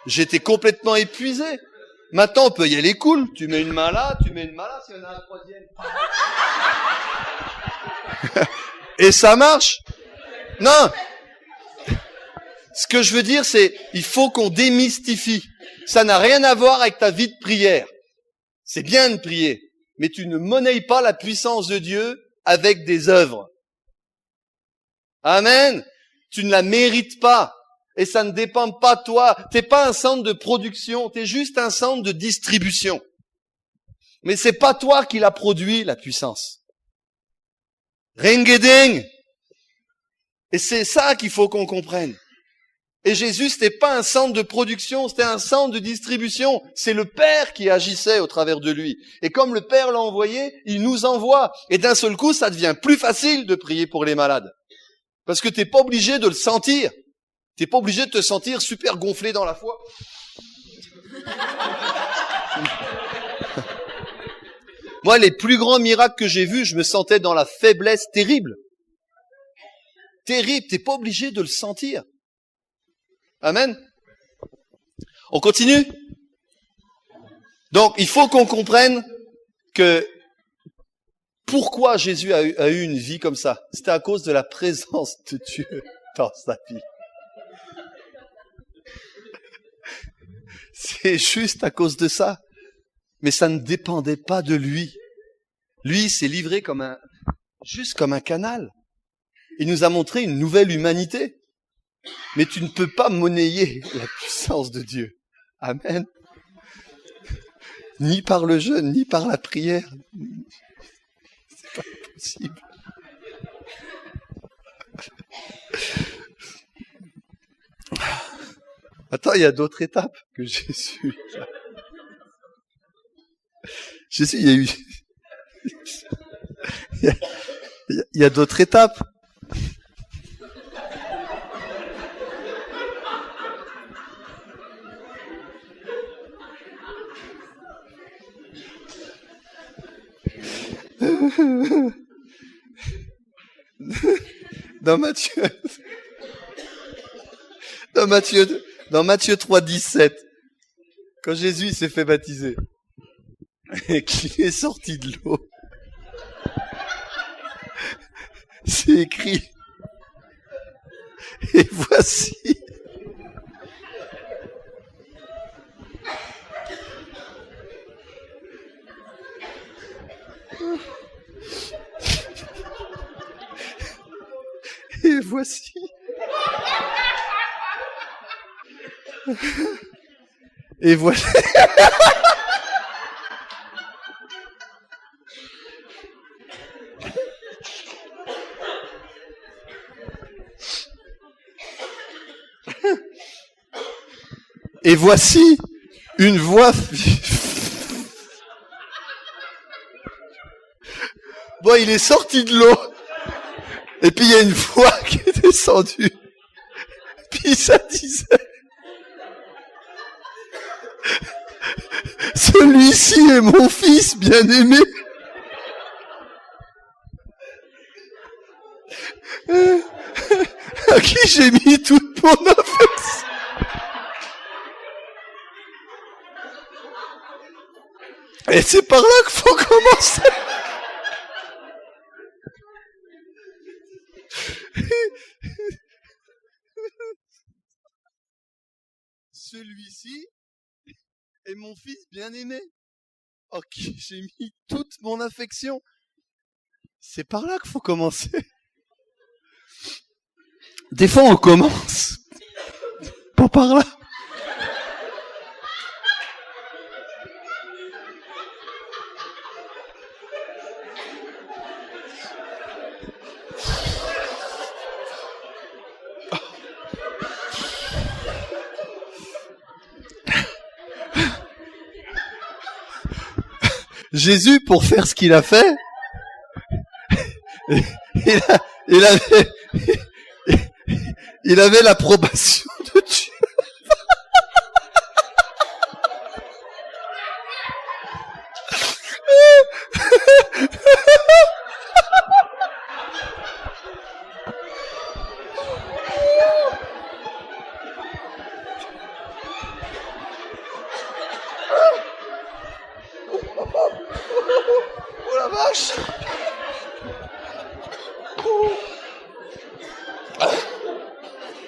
J'étais complètement épuisé. Maintenant, on peut y aller cool. Tu mets une main là, s'il y en a un troisième. Et ça marche. Non. Ce que je veux dire, c'est, il faut qu'on démystifie. Ça n'a rien à voir avec ta vie de prière. C'est bien de prier, mais tu ne monnaies pas la puissance de Dieu avec des œuvres. Amen. Tu ne la mérites pas. Et ça ne dépend pas de toi. T'es pas un centre de production, t'es juste un centre de distribution. Mais c'est pas toi qui l'a produit, la puissance. Ring-a-ding. Et c'est ça qu'il faut qu'on comprenne. Et Jésus, c'était pas un centre de production, c'était un centre de distribution. C'est le Père qui agissait au travers de lui. Et comme le Père l'a envoyé, il nous envoie. Et d'un seul coup, ça devient plus facile de prier pour les malades. Parce que t'es pas obligé de le sentir. T'es pas obligé de te sentir super gonflé dans la foi. Moi, les plus grands miracles que j'ai vus, je me sentais dans la faiblesse terrible. Terrible, t'es pas obligé de le sentir. Amen. On continue? Donc, il faut qu'on comprenne que pourquoi Jésus a eu une vie comme ça. C'était à cause de la présence de Dieu dans sa vie. C'est juste à cause de ça. Mais ça ne dépendait pas de lui. Lui, il s'est livré juste comme un canal. Il nous a montré une nouvelle humanité. Mais tu ne peux pas monnayer la puissance de Dieu. Amen. Ni par le jeûne, ni par la prière. C'est pas possible. Attends, il y a d'autres étapes que Jésus. Jésus, il y a eu... Il y a d'autres étapes. Dans Matthieu 3, 17, quand Jésus s'est fait baptiser et qu'il est sorti de l'eau, c'est écrit, et voici, et voici, et voilà. Et voici une voix. Bon, il est sorti de l'eau. Et puis il y a une voix qui est descendue. Puis ça disait: celui-ci est mon fils bien-aimé. À qui j'ai mis toute mon affection. Et c'est par là qu'il faut commencer. Celui-ci est mon fils bien-aimé, en qui j'ai mis toute mon affection. C'est par là qu'il faut commencer. Des fois, on commence pas par là. Jésus, pour faire ce qu'il a fait, il avait l'approbation de Dieu. Oh la vache!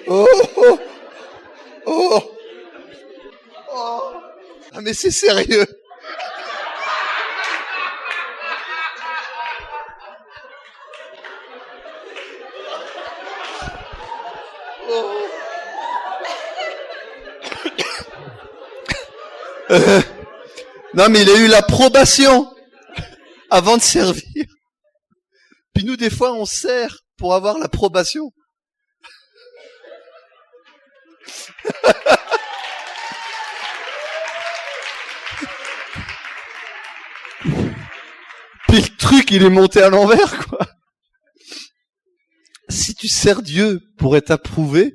Oh, oh, oh, oh. Ah mais c'est sérieux. Oh. Non mais il a eu l'approbation avant de servir. Puis nous des fois on sert pour avoir l'approbation. Puis le truc, il est monté à l'envers, quoi. Si tu sers Dieu pour être approuvé,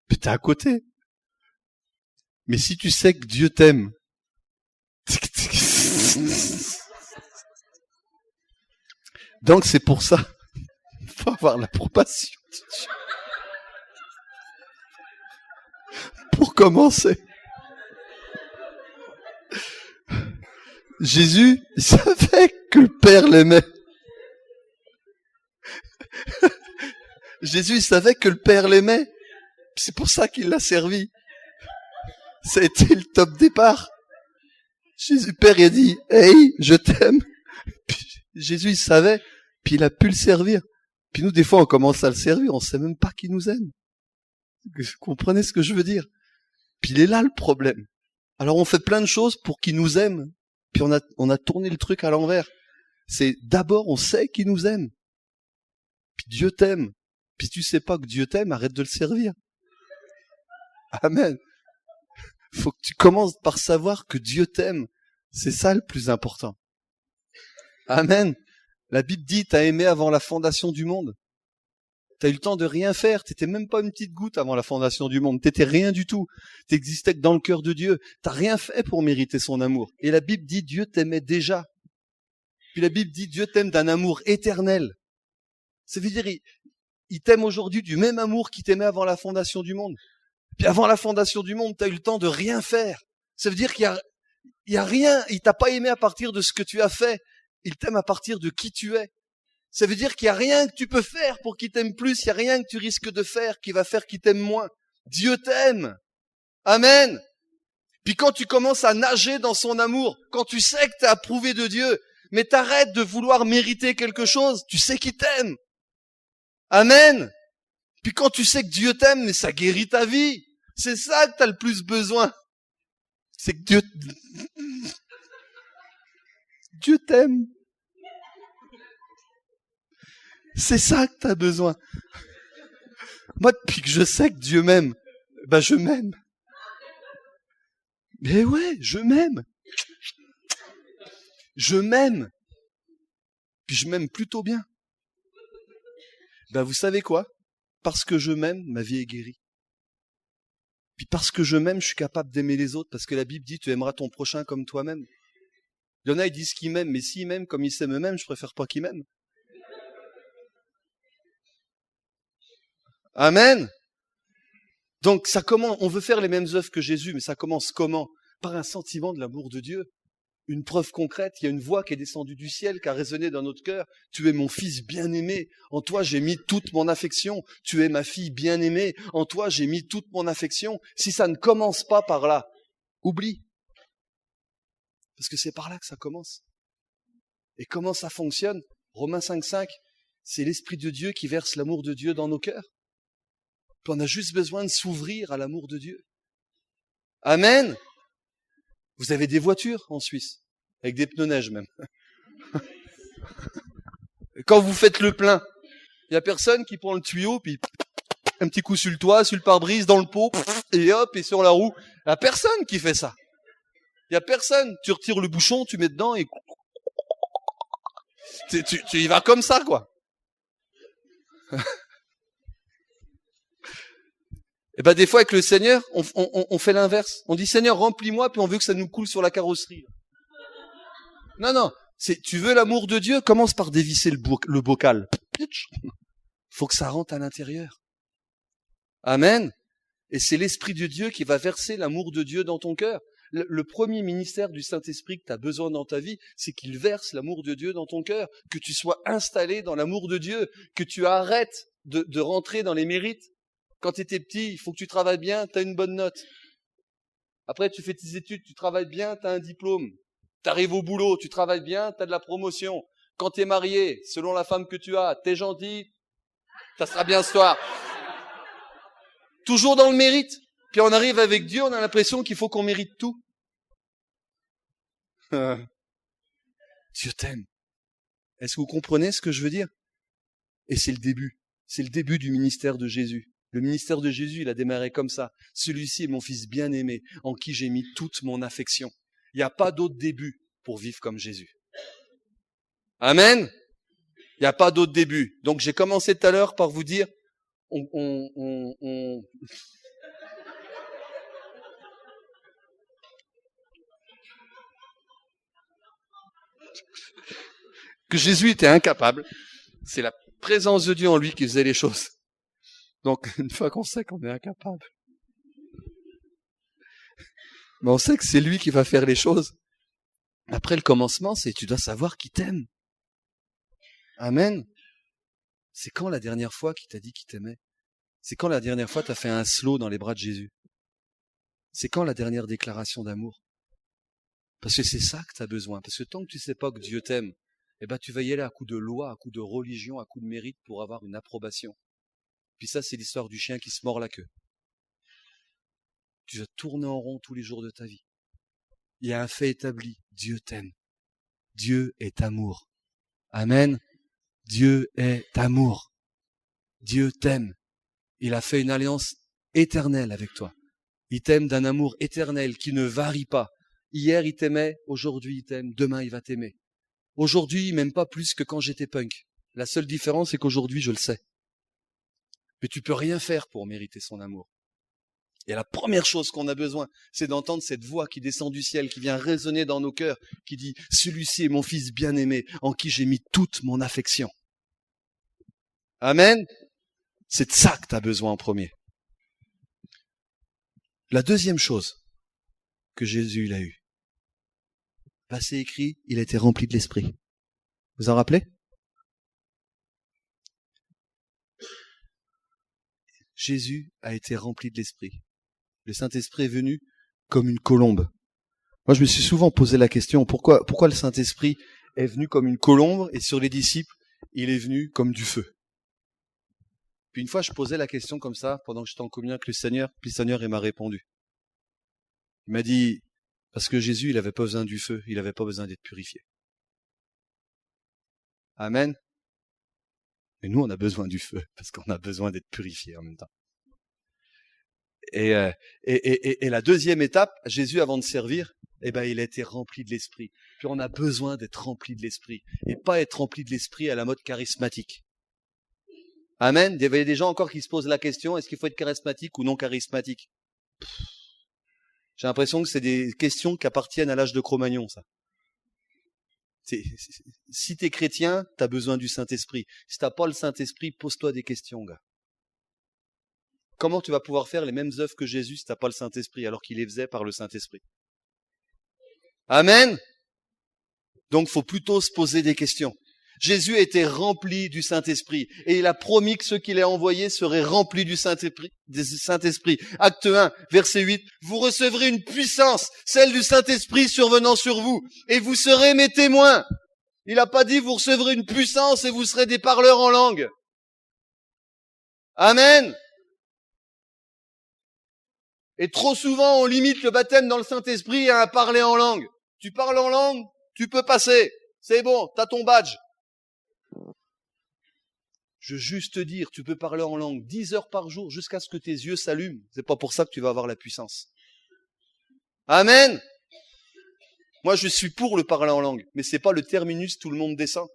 t'es à côté. Mais si tu sais que Dieu t'aime, donc c'est pour ça, il faut avoir l'approbation de Dieu. Pour commencer. Jésus, il savait que le Père l'aimait. Jésus, il savait que le Père l'aimait. C'est pour ça qu'il l'a servi. Ça a été le top départ. Jésus, Père, il a dit, hey, je t'aime. Puis Jésus, il savait, puis il a pu le servir. Puis nous, des fois, on commence à le servir, on sait même pas qu'il nous aime. Vous comprenez ce que je veux dire? Puis il est là le problème. Alors on fait plein de choses pour qu'il nous aime. Puis on a tourné le truc à l'envers. C'est d'abord on sait qu'il nous aime. Puis Dieu t'aime. Puis si tu sais pas que Dieu t'aime, arrête de le servir. Amen. Faut que tu commences par savoir que Dieu t'aime. C'est ça le plus important. Amen. La Bible dit, t'as aimé avant la fondation du monde. T'as eu le temps de rien faire. T'étais même pas une petite goutte avant la fondation du monde. T'étais rien du tout. T'existais que dans le cœur de Dieu. T'as rien fait pour mériter son amour. Et la Bible dit, Dieu t'aimait déjà. Puis la Bible dit, Dieu t'aime d'un amour éternel. Ça veut dire, il t'aime aujourd'hui du même amour qu'il t'aimait avant la fondation du monde. Puis avant la fondation du monde, t'as eu le temps de rien faire. Ça veut dire qu'il y a rien. Il t'a pas aimé à partir de ce que tu as fait. Il t'aime à partir de qui tu es. Ça veut dire qu'il n'y a rien que tu peux faire pour qu'il t'aime plus, il n'y a rien que tu risques de faire qui va faire qu'il t'aime moins. Dieu t'aime. Amen. Puis quand tu commences à nager dans son amour, quand tu sais que tu es approuvé de Dieu, mais t'arrêtes de vouloir mériter quelque chose, tu sais qu'il t'aime. Amen. Puis quand tu sais que Dieu t'aime, mais ça guérit ta vie. C'est ça que tu as le plus besoin. C'est que Dieu t'aime. C'est ça que tu as besoin. Moi, depuis que je sais que Dieu m'aime, je m'aime. Mais ouais, je m'aime. Je m'aime. Puis je m'aime plutôt bien. Vous savez quoi? Parce que je m'aime, ma vie est guérie. Puis parce que je m'aime, je suis capable d'aimer les autres, parce que la Bible dit, tu aimeras ton prochain comme toi-même. Il y en a, ils disent qu'ils m'aiment, mais s'ils m'aiment comme ils s'aiment eux-mêmes, je préfère pas qu'ils m'aiment. Amen. Donc ça commence, on veut faire les mêmes œuvres que Jésus, mais ça commence comment? Par un sentiment de l'amour de Dieu. Une preuve concrète, il y a une voix qui est descendue du ciel, qui a résonné dans notre cœur. Tu es mon fils bien-aimé, en toi j'ai mis toute mon affection. Tu es ma fille bien-aimée, en toi j'ai mis toute mon affection. Si ça ne commence pas par là, oublie. Parce que c'est par là que ça commence. Et comment ça fonctionne? Romains 5,5, c'est l'Esprit de Dieu qui verse l'amour de Dieu dans nos cœurs. Puis on a juste besoin de s'ouvrir à l'amour de Dieu. Amen. Vous avez des voitures en Suisse, avec des pneus neige même. Quand vous faites le plein, il y a personne qui prend le tuyau, puis un petit coup sur le toit, sur le pare-brise, dans le pot, et hop, et sur la roue. Il y a personne qui fait ça. Il y a personne. Tu retires le bouchon, tu mets dedans, et tu y vas comme ça, quoi. Et ben des fois avec le Seigneur, on fait l'inverse. On dit Seigneur, remplis-moi, puis on veut que ça nous coule sur la carrosserie. Non, tu veux l'amour de Dieu, commence par dévisser le bocal. Faut que ça rentre à l'intérieur. Amen. Et c'est l'Esprit de Dieu qui va verser l'amour de Dieu dans ton cœur. Le premier ministère du Saint-Esprit que tu as besoin dans ta vie, c'est qu'il verse l'amour de Dieu dans ton cœur, que tu sois installé dans l'amour de Dieu, que tu arrêtes de rentrer dans les mérites. Quand tu étais petit, il faut que tu travailles bien, tu as une bonne note. Après, tu fais tes études, tu travailles bien, tu as un diplôme. Tu arrives au boulot, tu travailles bien, tu as de la promotion. Quand tu es marié, selon la femme que tu as, tu es gentil, ça sera bien ce soir. Toujours dans le mérite. Puis on arrive avec Dieu, on a l'impression qu'il faut qu'on mérite tout. Dieu t'aime. Est-ce que vous comprenez ce que je veux dire? Et c'est le début. C'est le début du ministère de Jésus. Le ministère de Jésus, il a démarré comme ça. Celui-ci est mon fils bien-aimé, en qui j'ai mis toute mon affection. Il n'y a pas d'autre début pour vivre comme Jésus. Amen. Il n'y a pas d'autre début. Donc j'ai commencé tout à l'heure par vous dire, que Jésus était incapable. C'est la présence de Dieu en lui qui faisait les choses. Donc, une fois qu'on sait qu'on est incapable, mais on sait que c'est lui qui va faire les choses. Après, le commencement, c'est tu dois savoir qu'il t'aime. Amen. C'est quand la dernière fois qu'il t'a dit qu'il t'aimait? C'est quand la dernière fois t'as fait un slow dans les bras de Jésus? C'est quand la dernière déclaration d'amour? Parce que c'est ça que t'as besoin. Parce que tant que tu sais pas que Dieu t'aime, eh ben, tu vas y aller à coup de loi, à coup de religion, à coup de mérite pour avoir une approbation. Puis ça, c'est l'histoire du chien qui se mord la queue. Tu vas tourner en rond tous les jours de ta vie. Il y a un fait établi. Dieu t'aime. Dieu est amour. Amen. Dieu est amour. Dieu t'aime. Il a fait une alliance éternelle avec toi. Il t'aime d'un amour éternel qui ne varie pas. Hier, il t'aimait. Aujourd'hui, il t'aime. Demain, il va t'aimer. Aujourd'hui, il m'aime pas plus que quand j'étais punk. La seule différence, c'est qu'aujourd'hui, je le sais. Mais tu peux rien faire pour mériter son amour. Et la première chose qu'on a besoin, c'est d'entendre cette voix qui descend du ciel, qui vient résonner dans nos cœurs, qui dit « Celui-ci est mon fils bien-aimé, en qui j'ai mis toute mon affection. » Amen. C'est de ça que tu as besoin en premier. La deuxième chose que Jésus il a eue, c'est écrit, il a été rempli de l'Esprit. Vous en rappelez? Jésus a été rempli de l'Esprit. Le Saint-Esprit est venu comme une colombe. Moi, je me suis souvent posé la question, pourquoi le Saint-Esprit est venu comme une colombe et sur les disciples, il est venu comme du feu? Puis une fois, je posais la question comme ça, pendant que j'étais en communion avec le Seigneur, puis le Seigneur, il m'a répondu. Il m'a dit, parce que Jésus, il n'avait pas besoin du feu, il n'avait pas besoin d'être purifié. Amen. Et nous, on a besoin du feu, parce qu'on a besoin d'être purifié en même temps. Et la deuxième étape, Jésus, avant de servir, il a été rempli de l'Esprit. Puis on a besoin d'être rempli de l'Esprit, et pas être rempli de l'Esprit à la mode charismatique. Amen. Il y a des gens encore qui se posent la question, est-ce qu'il faut être charismatique ou non charismatique? J'ai l'impression que c'est des questions qui appartiennent à l'âge de Cro-Magnon, ça. Si t'es chrétien, t'as besoin du Saint-Esprit. Si t'as pas le Saint-Esprit, pose-toi des questions, gars. Comment tu vas pouvoir faire les mêmes œuvres que Jésus si t'as pas le Saint-Esprit, alors qu'il les faisait par le Saint-Esprit? Amen. Donc, faut plutôt se poser des questions. Jésus a été rempli du Saint-Esprit et il a promis que ceux qu'il a envoyés seraient remplis du Saint-Esprit. Acte 1, verset 8. Vous recevrez une puissance, celle du Saint-Esprit survenant sur vous et vous serez mes témoins. Il n'a pas dit vous recevrez une puissance et vous serez des parleurs en langue. Amen. Et trop souvent, on limite le baptême dans le Saint-Esprit à un parler en langue. Tu parles en langue, tu peux passer. C'est bon, t'as ton badge. Je veux juste te dire, tu peux parler en langue 10 heures par jour jusqu'à ce que tes yeux s'allument. C'est pas pour ça que tu vas avoir la puissance. Amen. Moi, je suis pour le parler en langue, mais c'est pas le terminus tout le monde descend.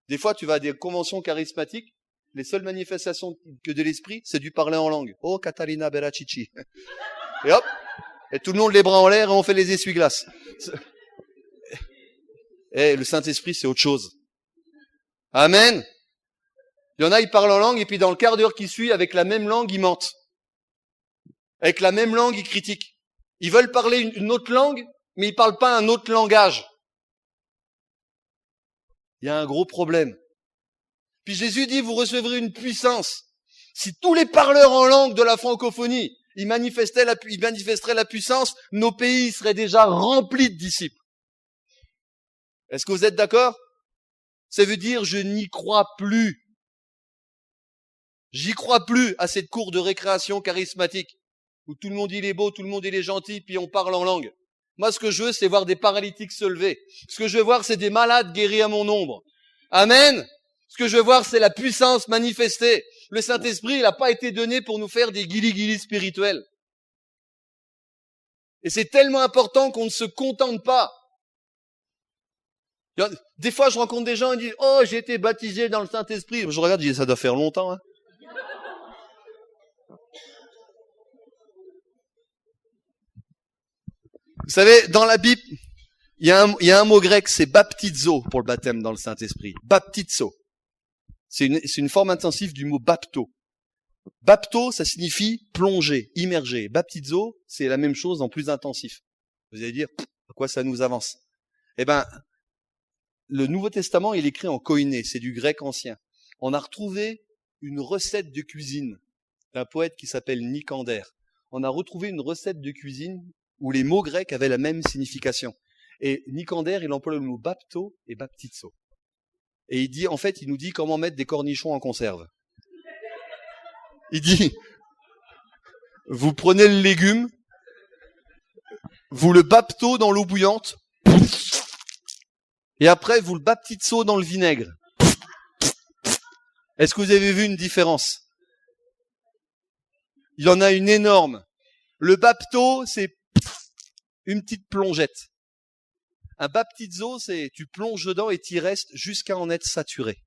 Des fois, tu vas à des conventions charismatiques, les seules manifestations que de l'esprit, c'est du parler en langue. Oh, Catalina Beracici. Et hop, et tout le monde les bras en l'air et on fait les essuie-glaces. Et le Saint-Esprit, c'est autre chose. Amen. Il y en a, ils parlent en langue et puis dans le quart d'heure qui suit, avec la même langue, ils mentent. Avec la même langue, ils critiquent. Ils veulent parler une autre langue, mais ils parlent pas un autre langage. Il y a un gros problème. Puis Jésus dit, vous recevrez une puissance. Si tous les parleurs en langue de la francophonie, ils manifesteraient la puissance, nos pays seraient déjà remplis de disciples. Est-ce que vous êtes d'accord? Ça veut dire, je n'y crois plus. J'y crois plus à cette cour de récréation charismatique, où tout le monde il est beau, tout le monde il est gentil, puis on parle en langue. Moi, ce que je veux, c'est voir des paralytiques se lever. Ce que je veux voir, c'est des malades guéris à mon ombre. Amen. Ce que je veux voir, c'est la puissance manifestée. Le Saint-Esprit, il n'a pas été donné pour nous faire des guilis-guilis spirituels. Et c'est tellement important qu'on ne se contente pas. Des fois, je rencontre des gens et ils disent « Oh, j'ai été baptisé dans le Saint-Esprit ». Je regarde, je dis « Ça doit faire longtemps, hein ». Vous savez, dans la Bible, il y a un mot grec, c'est baptizo pour le baptême dans le Saint-Esprit. Baptizo. C'est une forme intensive du mot bapto. Bapto, ça signifie plonger, immerger. Baptizo, c'est la même chose en plus intensif. Vous allez dire, à quoi ça nous avance? Eh ben, le Nouveau Testament, il est écrit en koiné, c'est du grec ancien. On a retrouvé une recette de cuisine d'un poète qui s'appelle Nicander. On a retrouvé une recette de cuisine où les mots grecs avaient la même signification. Et Nicander, il emploie le mot bapto et baptizo. Et il nous dit comment mettre des cornichons en conserve. Il dit, vous prenez le légume, vous le bapto dans l'eau bouillante, et après vous le baptizo dans le vinaigre. Est-ce que vous avez vu une différence? Il y en a une énorme. Le bapto, c'est une petite plongette. Un baptizo, c'est tu plonges dedans et t'y restes jusqu'à en être saturé.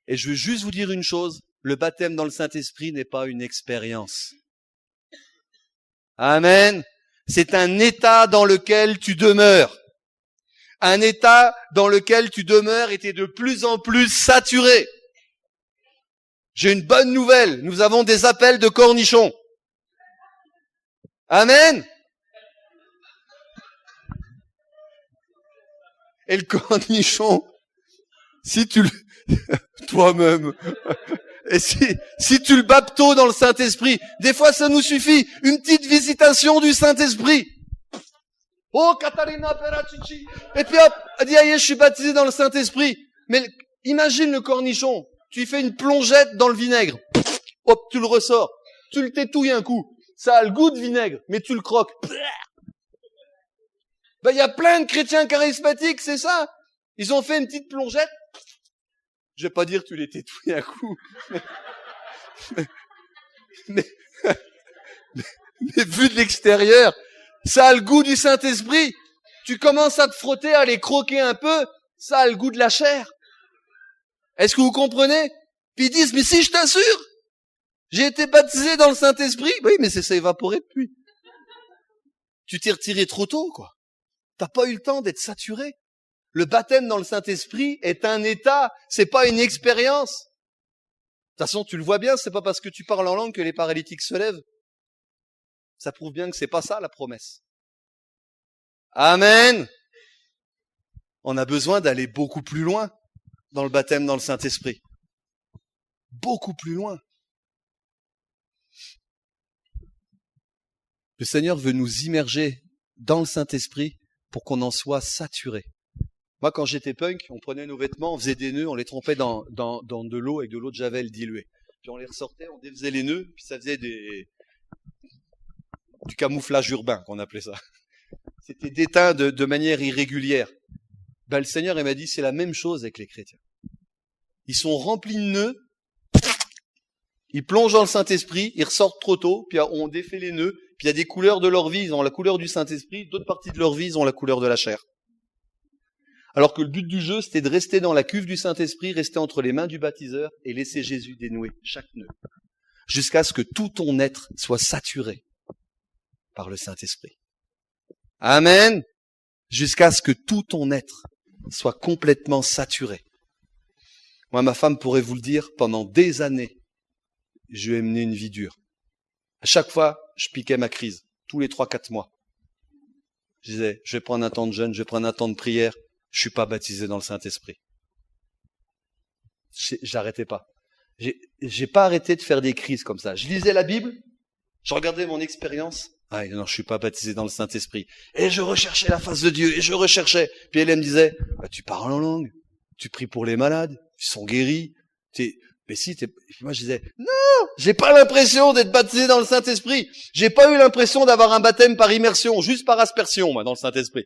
Et je veux juste vous dire une chose, le baptême dans le Saint-Esprit n'est pas une expérience. Amen. C'est un état dans lequel tu demeures. Un état dans lequel tu demeures et t'es de plus en plus saturé. J'ai une bonne nouvelle, nous avons des appels de cornichons. Amen. Et le cornichon, si tu le, toi-même, et si tu le bapto dans le Saint-Esprit, des fois ça nous suffit, une petite visitation du Saint-Esprit. Oh, Catalina Beracici. Et puis hop, elle dit, je suis baptisé dans le Saint-Esprit. Mais imagine le cornichon, tu fais une plongette dans le vinaigre. Hop, tu le ressors, tu le tétouilles un coup. Ça a le goût de vinaigre, mais tu le croques. Ben, il y a plein de chrétiens charismatiques, c'est ça. Ils ont fait une petite plongette. Je vais pas dire tu les tétouilles un coup. Mais vu de l'extérieur, ça a le goût du Saint-Esprit. Tu commences à te frotter, à les croquer un peu, ça a le goût de la chair. Est-ce que vous comprenez? Puis ils disent, mais si, je t'assure, j'ai été baptisé dans le Saint-Esprit. Oui, mais c'est évaporé depuis. Tu t'es retiré trop tôt, quoi. T'as pas eu le temps d'être saturé. Le baptême dans le Saint-Esprit est un état, c'est pas une expérience. De toute façon, tu le vois bien, c'est pas parce que tu parles en langue que les paralytiques se lèvent. Ça prouve bien que c'est pas ça la promesse. Amen. On a besoin d'aller beaucoup plus loin dans le baptême dans le Saint-Esprit. Beaucoup plus loin. Le Seigneur veut nous immerger dans le Saint-Esprit pour qu'on en soit saturé. Moi, quand j'étais punk, on prenait nos vêtements, on faisait des nœuds, on les trempait dans de l'eau avec de l'eau de javel diluée. puis on les ressortait, on défaisait les nœuds, puis ça faisait du camouflage urbain, qu'on appelait ça. C'était déteint de manière irrégulière. Le Seigneur, il m'a dit, c'est la même chose avec les chrétiens. Ils sont remplis de nœuds, ils plongent dans le Saint-Esprit, ils ressortent trop tôt, puis on défait les nœuds, puis il y a des couleurs de leur vie, ils ont la couleur du Saint-Esprit, d'autres parties de leur vie, ils ont la couleur de la chair. Alors que le but du jeu, c'était de rester dans la cuve du Saint-Esprit, rester entre les mains du baptiseur et laisser Jésus dénouer chaque nœud, jusqu'à ce que tout ton être soit saturé par le Saint-Esprit. Amen. Jusqu'à ce que tout ton être soit complètement saturé. Moi, ma femme pourrait vous le dire, pendant des années, je lui ai mené une vie dure. À chaque fois, je piquais ma crise, tous les 3-4 mois. Je disais, je vais prendre un temps de jeûne, je vais prendre un temps de prière, je suis pas baptisé dans le Saint-Esprit. J'arrêtais pas. J'ai pas arrêté de faire des crises comme ça. Je lisais la Bible, je regardais mon expérience. Ah non, je suis pas baptisé dans le Saint-Esprit. Et je recherchais la face de Dieu, et je recherchais. Puis elle me disait, tu parles en langue, tu pries pour les malades, ils sont guéris. Mais si, et puis moi je disais, non, j'ai pas l'impression d'être baptisé dans le Saint-Esprit. J'ai pas eu l'impression d'avoir un baptême par immersion, juste par aspersion, moi, dans le Saint-Esprit.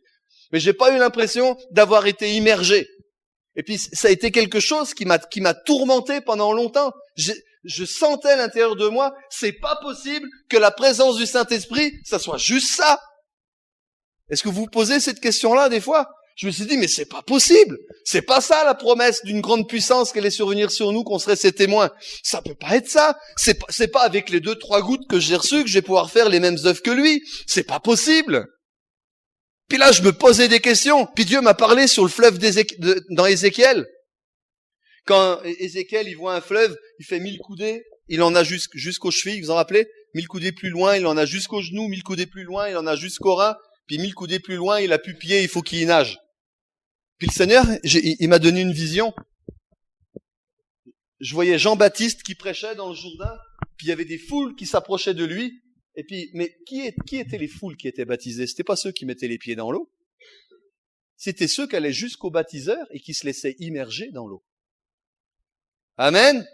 Mais j'ai pas eu l'impression d'avoir été immergé. Et puis ça a été quelque chose qui m'a tourmenté pendant longtemps. Je sentais à l'intérieur de moi, c'est pas possible que la présence du Saint-Esprit, ça soit juste ça. Est-ce que vous vous posez cette question-là des fois? Je me suis dit, mais c'est pas possible. C'est pas ça la promesse d'une grande puissance qu'elle allait survenir sur nous, qu'on serait ses témoins. Ça peut pas être ça. C'est pas avec les 2-3 gouttes que j'ai reçues que je vais pouvoir faire les mêmes œuvres que lui. C'est pas possible. Puis là, je me posais des questions. Puis Dieu m'a parlé sur le fleuve dans Ézéchiel. Quand Ézéchiel, il voit un fleuve, il fait 1000 coudées, il en a jusqu'aux chevilles, vous en rappelez? 1000 coudées plus loin, il en a jusqu'aux genoux, 1000 coudées plus loin, il en a jusqu'aux reins, puis 1000 coudées plus loin, il a plus pied, il faut qu'il y nage. Puis le Seigneur, il m'a donné une vision. Je voyais Jean-Baptiste qui prêchait dans le Jourdain, puis il y avait des foules qui s'approchaient de lui, et puis, mais qui étaient les foules qui étaient baptisées? C'était pas ceux qui mettaient les pieds dans l'eau. C'était ceux qui allaient jusqu'au baptiseur et qui se laissaient immerger dans l'eau. Amen.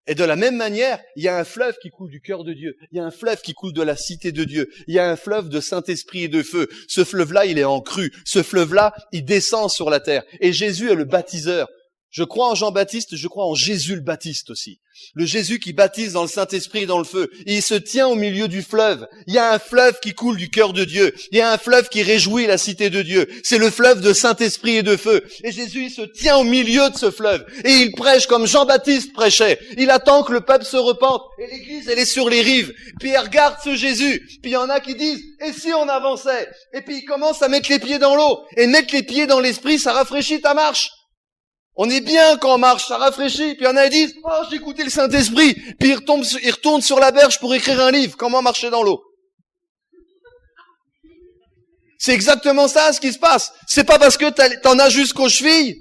Et de la même manière, il y a un fleuve qui coule du cœur de Dieu. Il y a un fleuve qui coule de la cité de Dieu. Il y a un fleuve de Saint-Esprit et de feu. Ce fleuve-là, il est en crue. Ce fleuve-là, il descend sur la terre. Et Jésus est le baptiseur. Je crois en Jean-Baptiste, je crois en Jésus le Baptiste aussi. Le Jésus qui baptise dans le Saint-Esprit et dans le feu. Et il se tient au milieu du fleuve. Il y a un fleuve qui coule du cœur de Dieu. Il y a un fleuve qui réjouit la cité de Dieu. C'est le fleuve de Saint-Esprit et de feu. Et Jésus, il se tient au milieu de ce fleuve. Et il prêche comme Jean-Baptiste prêchait. Il attend que le peuple se repente. Et l'église, elle est sur les rives. Puis elle regarde ce Jésus. Puis il y en a qui disent, et si on avançait? Et puis ils commencent à mettre les pieds dans l'eau. Et mettre les pieds dans l'esprit, ça rafraîchit ta marche. On est bien quand on marche, ça rafraîchit. Puis il y en a qui disent, oh, j'ai écouté le Saint-Esprit. Puis ils retournent sur la berge pour écrire un livre. Comment marcher dans l'eau? C'est exactement ça ce qui se passe. C'est pas parce que t'en as jusqu'aux chevilles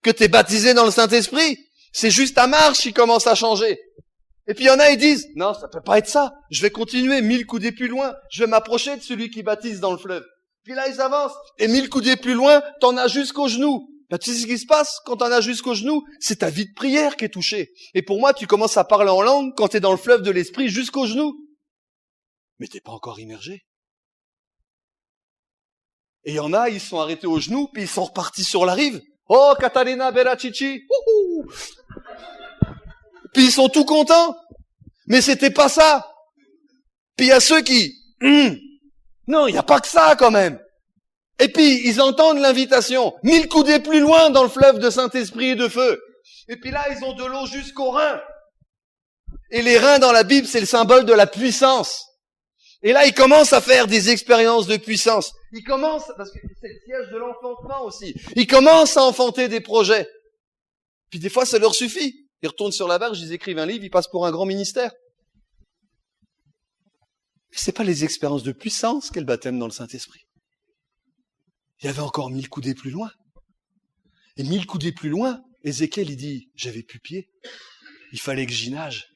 que t'es baptisé dans le Saint-Esprit. C'est juste ta marche qui commence à changer. Et puis il y en a, ils disent, non, ça peut pas être ça. Je vais continuer 1000 coudées plus loin. Je vais m'approcher de celui qui baptise dans le fleuve. Puis là, ils avancent. Et 1000 coudées plus loin, t'en as jusqu'aux genoux. Ben, tu sais ce qui se passe quand t'en as jusqu'aux genoux? C'est ta vie de prière qui est touchée. Et pour moi, tu commences à parler en langue quand t'es dans le fleuve de l'esprit jusqu'aux genoux. Mais t'es pas encore immergé. Et il y en a, ils sont arrêtés aux genoux, puis ils sont repartis sur la rive. Oh, Catalina Beracici. Puis ils sont tout contents. Mais c'était pas ça. Puis il y a ceux qui, non, il n'y a pas que ça quand même. Et puis, ils entendent l'invitation. 1000 coudées plus loin dans le fleuve de Saint-Esprit et de feu. Et puis là, ils ont de l'eau jusqu'aux reins. Et les reins dans la Bible, c'est le symbole de la puissance. Et là, ils commencent à faire des expériences de puissance. Ils commencent, parce que c'est le siège de l'enfantement aussi. Ils commencent à enfanter des projets. Puis des fois, ça leur suffit. Ils retournent sur la berge, ils écrivent un livre, ils passent pour un grand ministère. Mais c'est pas les expériences de puissance qu'est le baptême dans le Saint-Esprit. Il y avait encore 1000 coudées plus loin. Et 1000 coudées plus loin, Ézéchiel, il dit, j'avais plus pied. Il fallait que j'y nage.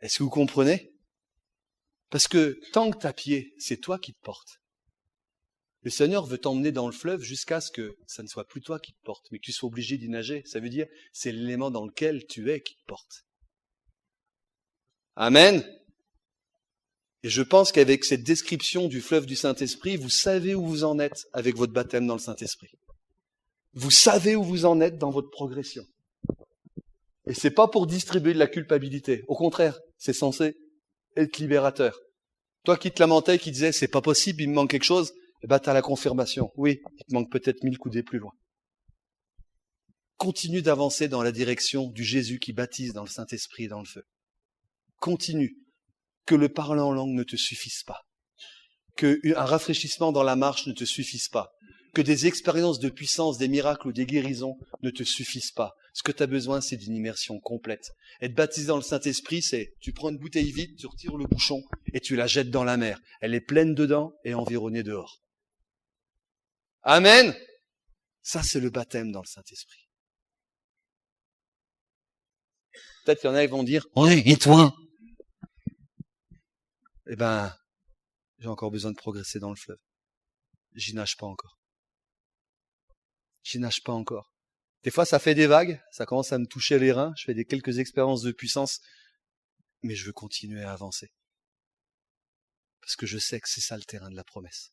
Est-ce que vous comprenez? Parce que tant que t'as pied, c'est toi qui te portes. Le Seigneur veut t'emmener dans le fleuve jusqu'à ce que ça ne soit plus toi qui te porte, mais que tu sois obligé d'y nager. Ça veut dire, c'est l'élément dans lequel tu es qui te porte. Amen. Et je pense qu'avec cette description du fleuve du Saint-Esprit, vous savez où vous en êtes avec votre baptême dans le Saint-Esprit. Vous savez où vous en êtes dans votre progression. Et c'est pas pour distribuer de la culpabilité. Au contraire, c'est censé être libérateur. Toi qui te lamentais, qui disais, c'est pas possible, il me manque quelque chose, eh ben, t'as la confirmation. Oui, il te manque peut-être 1000 coudées plus loin. Continue d'avancer dans la direction du Jésus qui baptise dans le Saint-Esprit et dans le feu. Continue. Que le parler en langue ne te suffise pas. Que un rafraîchissement dans la marche ne te suffise pas. Que des expériences de puissance, des miracles ou des guérisons ne te suffisent pas. Ce que tu as besoin, c'est d'une immersion complète. Être baptisé dans le Saint-Esprit, c'est tu prends une bouteille vide, tu retires le bouchon et tu la jettes dans la mer. Elle est pleine dedans et environnée dehors. Amen. Ça, c'est le baptême dans le Saint-Esprit. Peut-être qu'il y en a qui vont dire, oui, et toi? Eh ben, j'ai encore besoin de progresser dans le fleuve. J'y nage pas encore. J'y nage pas encore. Des fois, ça fait des vagues, ça commence à me toucher les reins, je fais quelques expériences de puissance, mais je veux continuer à avancer. Parce que je sais que c'est ça le terrain de la promesse.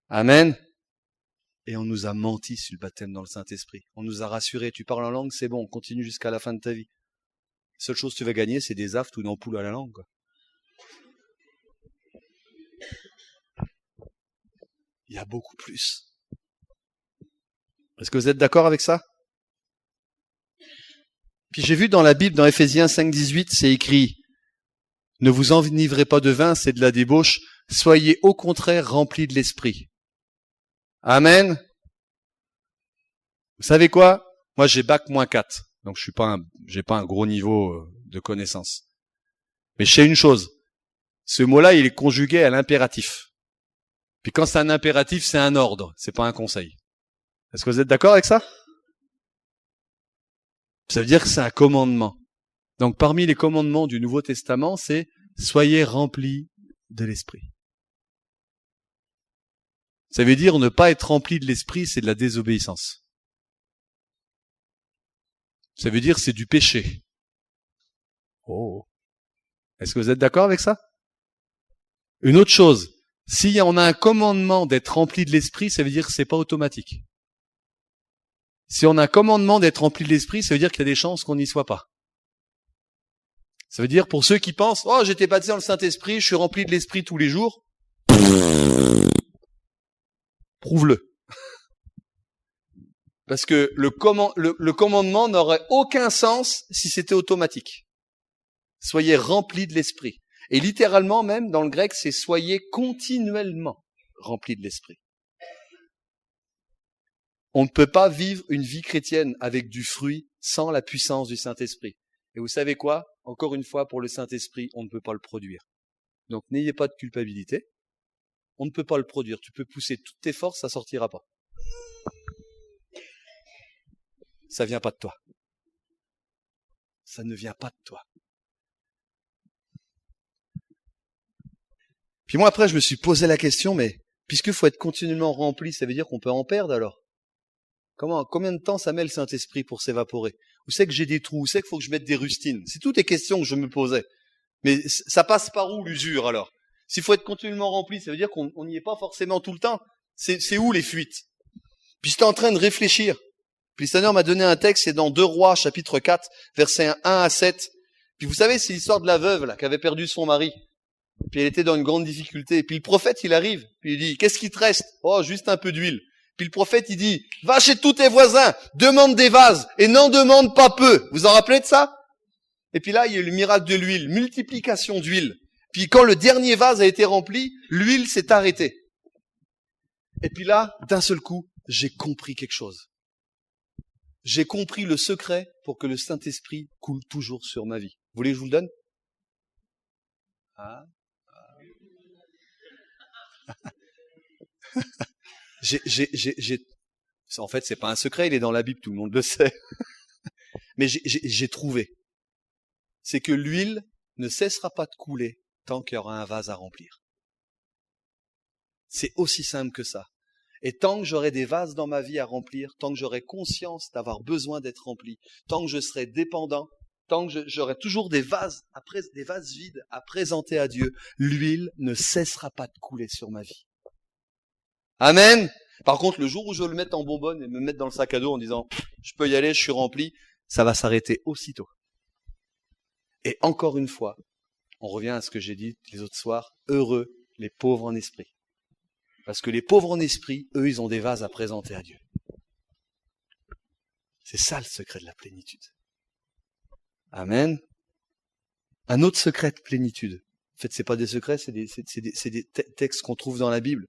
Amen. Et on nous a menti sur le baptême dans le Saint-Esprit. On nous a rassurés, tu parles en langue, c'est bon, continue jusqu'à la fin de ta vie. La seule chose que tu vas gagner, c'est des aftes ou une ampoule à la langue, quoi. Il y a beaucoup plus. Est-ce que vous êtes d'accord avec ça? Puis j'ai vu dans la Bible, dans Ephésiens 5,18, c'est écrit « Ne vous enivrez pas de vin, c'est de la débauche, soyez au contraire remplis de l'esprit. » Amen. Vous savez quoi? Moi j'ai bac -4, donc j'ai pas un gros niveau de connaissance. Mais je sais une chose, ce mot-là il est conjugué à l'impératif. Puis quand c'est un impératif, c'est un ordre, c'est pas un conseil. Est-ce que vous êtes d'accord avec ça? Ça veut dire que c'est un commandement. Donc parmi les commandements du Nouveau Testament, c'est « Soyez remplis de l'Esprit ». Ça veut dire ne pas être rempli de l'Esprit, c'est de la désobéissance. Ça veut dire c'est du péché. Oh. Est-ce que vous êtes d'accord avec ça? Une autre chose, si on a un commandement d'être rempli de l'Esprit, ça veut dire que c'est pas automatique. Si on a un commandement d'être rempli de l'Esprit, ça veut dire qu'il y a des chances qu'on n'y soit pas. Ça veut dire, pour ceux qui pensent, oh, j'étais baptisé dans le Saint-Esprit, je suis rempli de l'Esprit tous les jours. Prouve-le. Parce que le commandement n'aurait aucun sens si c'était automatique. Soyez remplis de l'Esprit. Et littéralement même, dans le grec, c'est soyez continuellement remplis de l'Esprit. On ne peut pas vivre une vie chrétienne avec du fruit sans la puissance du Saint-Esprit. Et vous savez quoi? Encore une fois, pour le Saint-Esprit, on ne peut pas le produire. Donc n'ayez pas de culpabilité. On ne peut pas le produire. Tu peux pousser toutes tes forces, ça sortira pas. Ça vient pas de toi. Ça ne vient pas de toi. Puis moi après, je me suis posé la question, mais puisqu'il faut être continuellement rempli, ça veut dire qu'on peut en perdre alors? Combien de temps ça met le Saint-Esprit pour s'évaporer? Où c'est que j'ai des trous? Où c'est qu'il faut que je mette des rustines? C'est toutes les questions que je me posais. Mais ça passe par où l'usure alors? S'il faut être continuellement rempli, ça veut dire qu'on n'y est pas forcément tout le temps. C'est où les fuites? Puis j'étais en train de réfléchir. Puis le Seigneur m'a donné un texte, c'est dans 2 Rois, chapitre 4, versets 1 à 7. Puis vous savez, c'est l'histoire de la veuve là, qui avait perdu son mari. Puis elle était dans une grande difficulté. Et puis le prophète, il arrive. Puis il dit, qu'est-ce qui te reste? Oh, juste un peu d'huile. Puis le prophète, il dit, va chez tous tes voisins, demande des vases, et n'en demande pas peu. Vous en rappelez de ça? Et puis là, il y a eu le miracle de l'huile, multiplication d'huile. Puis quand le dernier vase a été rempli, l'huile s'est arrêtée. Et puis là, d'un seul coup, j'ai compris quelque chose. J'ai compris le secret pour que le Saint-Esprit coule toujours sur ma vie. Vous voulez que je vous le donne? En fait, c'est pas un secret, il est dans la Bible, tout le monde le sait. Mais j'ai trouvé. C'est que l'huile ne cessera pas de couler tant qu'il y aura un vase à remplir. C'est aussi simple que ça. Et tant que j'aurai des vases dans ma vie à remplir, tant que j'aurai conscience d'avoir besoin d'être rempli, tant que je serai dépendant, tant que j'aurai toujours des vases vides à présenter à Dieu, l'huile ne cessera pas de couler sur ma vie. Amen. Par contre, le jour où je vais le mettre en bonbonne et me mettre dans le sac à dos en disant « je peux y aller, je suis rempli », ça va s'arrêter aussitôt. Et encore une fois, on revient à ce que j'ai dit les autres soirs, heureux les pauvres en esprit. Parce que les pauvres en esprit, eux, ils ont des vases à présenter à Dieu. C'est ça le secret de la plénitude. Amen. Un autre secret de plénitude. En fait, c'est pas des secrets, c'est des textes qu'on trouve dans la Bible.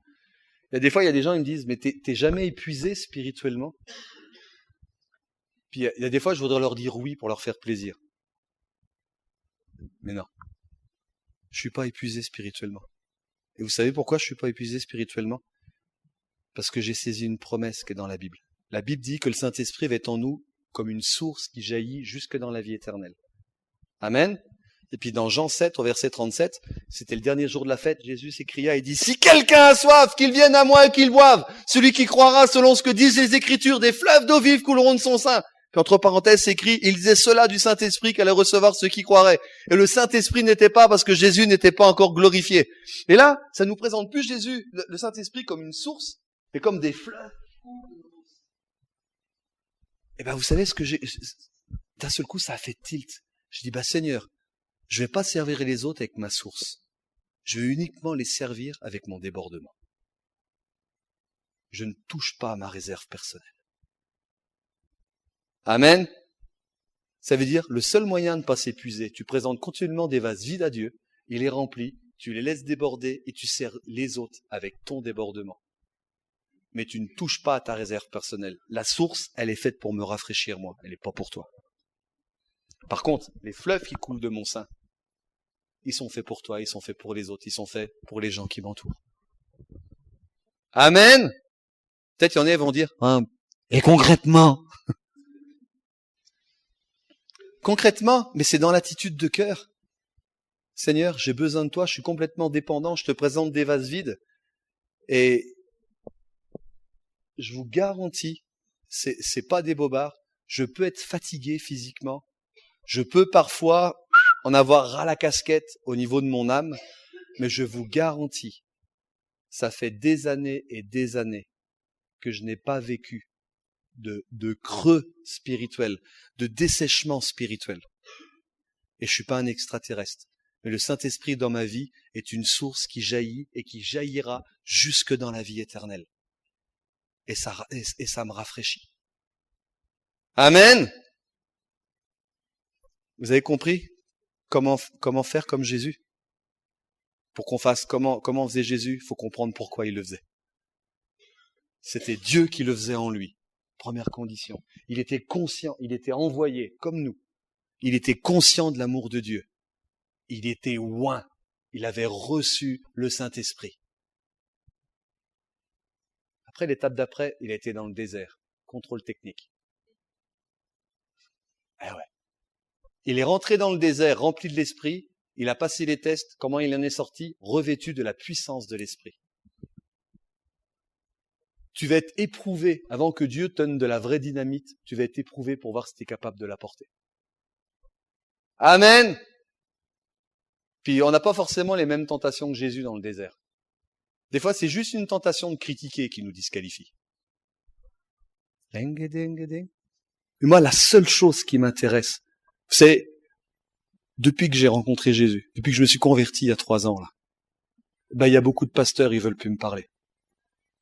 Il y a des fois, il y a des gens qui me disent, mais t'es jamais épuisé spirituellement? Puis il y a des fois, je voudrais leur dire oui pour leur faire plaisir. Mais non. Je suis pas épuisé spirituellement. Et vous savez pourquoi je suis pas épuisé spirituellement? Parce que j'ai saisi une promesse qui est dans la Bible. La Bible dit que le Saint-Esprit va être en nous comme une source qui jaillit jusque dans la vie éternelle. Amen. Et puis dans Jean 7, au verset 37, c'était le dernier jour de la fête, Jésus s'écria et dit « Si quelqu'un a soif, qu'il vienne à moi et qu'il boive. Celui qui croira selon ce que disent les Écritures, des fleuves d'eau vive couleront de son sein. » Puis entre parenthèses, c'est écrit « Il disait cela du Saint-Esprit qu'allait recevoir ceux qui croiraient. » Et le Saint-Esprit n'était pas parce que Jésus n'était pas encore glorifié. Et là, ça nous présente plus Jésus, le Saint-Esprit, comme une source, mais comme des fleuves. Et ben vous savez ce que j'ai... D'un seul coup, ça a fait tilt. Je dis « Seigneur, je vais pas servir les autres avec ma source. Je vais uniquement les servir avec mon débordement. Je ne touche pas à ma réserve personnelle. » Amen. Ça veut dire, le seul moyen de ne pas s'épuiser, tu présentes continuellement des vases vides à Dieu, il les remplit, tu les laisses déborder et tu sers les autres avec ton débordement. Mais tu ne touches pas à ta réserve personnelle. La source, elle est faite pour me rafraîchir moi, elle n'est pas pour toi. Par contre, les fleuves qui coulent de mon sein, ils sont faits pour toi, ils sont faits pour les autres, ils sont faits pour les gens qui m'entourent. Amen. Peut-être il y en a qui vont dire, et concrètement? Concrètement, mais c'est dans l'attitude de cœur. Seigneur, j'ai besoin de toi, je suis complètement dépendant, je te présente des vases vides. Et je vous garantis, c'est pas des bobards, je peux être fatigué physiquement, je peux parfois en avoir ras la casquette au niveau de mon âme, mais je vous garantis, ça fait des années et des années que je n'ai pas vécu de creux spirituel, de dessèchement spirituel. Et je suis pas un extraterrestre. Mais le Saint-Esprit dans ma vie est une source qui jaillit et qui jaillira jusque dans la vie éternelle. Et ça me rafraîchit. Amen. Vous avez compris comment faire comme Jésus? Pour qu'on fasse comment faisait Jésus, il faut comprendre pourquoi il le faisait. C'était Dieu qui le faisait en lui. Première condition. Il était conscient, il était envoyé comme nous. Il était conscient de l'amour de Dieu. Il était oint. Il avait reçu le Saint-Esprit. Après, l'étape d'après, il a été dans le désert. Contrôle technique. Eh ouais. Il est rentré dans le désert, rempli de l'Esprit. Il a passé les tests. Comment il en est sorti? Revêtu de la puissance de l'Esprit. Tu vas être éprouvé, avant que Dieu te donne de la vraie dynamite, tu vas être éprouvé pour voir si tu es capable de la porter. Amen. Puis on n'a pas forcément les mêmes tentations que Jésus dans le désert. Des fois, c'est juste une tentation de critiquer qui nous disqualifie. Mais moi, la seule chose qui m'intéresse, c'est, depuis que j'ai rencontré Jésus, depuis que je me suis converti il y a 3 ans, là, il y a beaucoup de pasteurs, ils veulent plus me parler.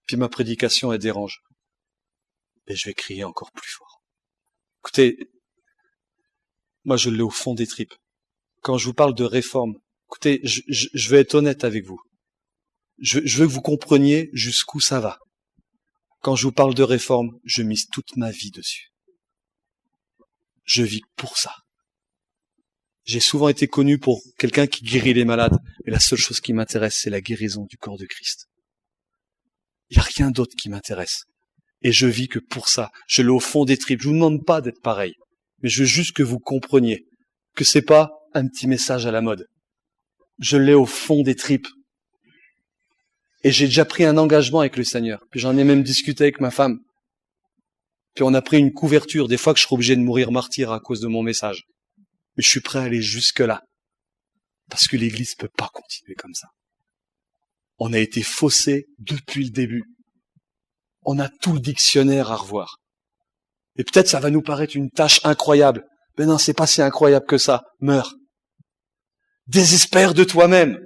Puis ma prédication, elle dérange. Et je vais crier encore plus fort. Écoutez, moi je l'ai au fond des tripes. Quand je vous parle de réforme, écoutez, je vais être honnête avec vous. Je veux que vous compreniez jusqu'où ça va. Quand je vous parle de réforme, je mise toute ma vie dessus. Je vis pour ça. J'ai souvent été connu pour quelqu'un qui guérit les malades, mais la seule chose qui m'intéresse, c'est la guérison du corps de Christ. Il n'y a rien d'autre qui m'intéresse. Et je vis que pour ça. Je l'ai au fond des tripes. Je vous demande pas d'être pareil. Mais je veux juste que vous compreniez que c'est pas un petit message à la mode. Je l'ai au fond des tripes. Et j'ai déjà pris un engagement avec le Seigneur. Puis j'en ai même discuté avec ma femme. Puis on a pris une couverture. Des fois que je serai obligé de mourir martyr à cause de mon message. Mais je suis prêt à aller jusque-là. Parce que l'Église peut pas continuer comme ça. On a été faussé depuis le début. On a tout le dictionnaire à revoir. Et peut-être ça va nous paraître une tâche incroyable. Mais non, c'est pas si incroyable que ça. Meurs. Désespère de toi-même.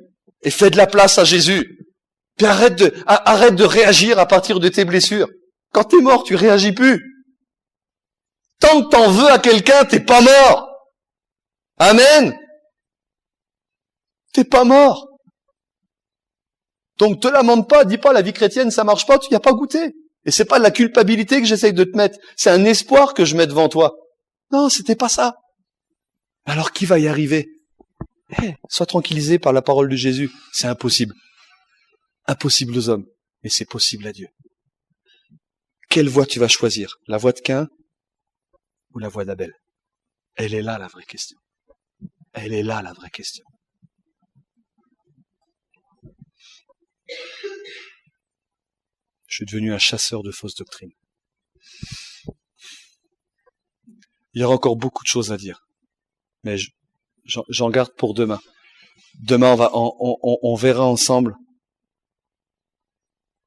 Et fais de la place à Jésus. Puis arrête de réagir à partir de tes blessures. Quand t'es mort, tu réagis plus. Tant que t'en veux à quelqu'un, t'es pas mort. Amen. T'es pas mort. Donc te lamente pas, dis pas la vie chrétienne ça marche pas, tu n'y as pas goûté. Et c'est pas de la culpabilité que j'essaye de te mettre, c'est un espoir que je mets devant toi. Non, c'était pas ça. Alors qui va y arriver? Sois tranquillisé par la parole de Jésus, c'est impossible. Impossible aux hommes, mais c'est possible à Dieu. Quelle voie tu vas choisir? La voie de Caïn ou la voie d'Abel? Elle est là la vraie question. Elle est là la vraie question. Je suis devenu un chasseur de fausses doctrines. Il y aura encore beaucoup de choses à dire, mais j'en garde pour demain. Demain, on verra ensemble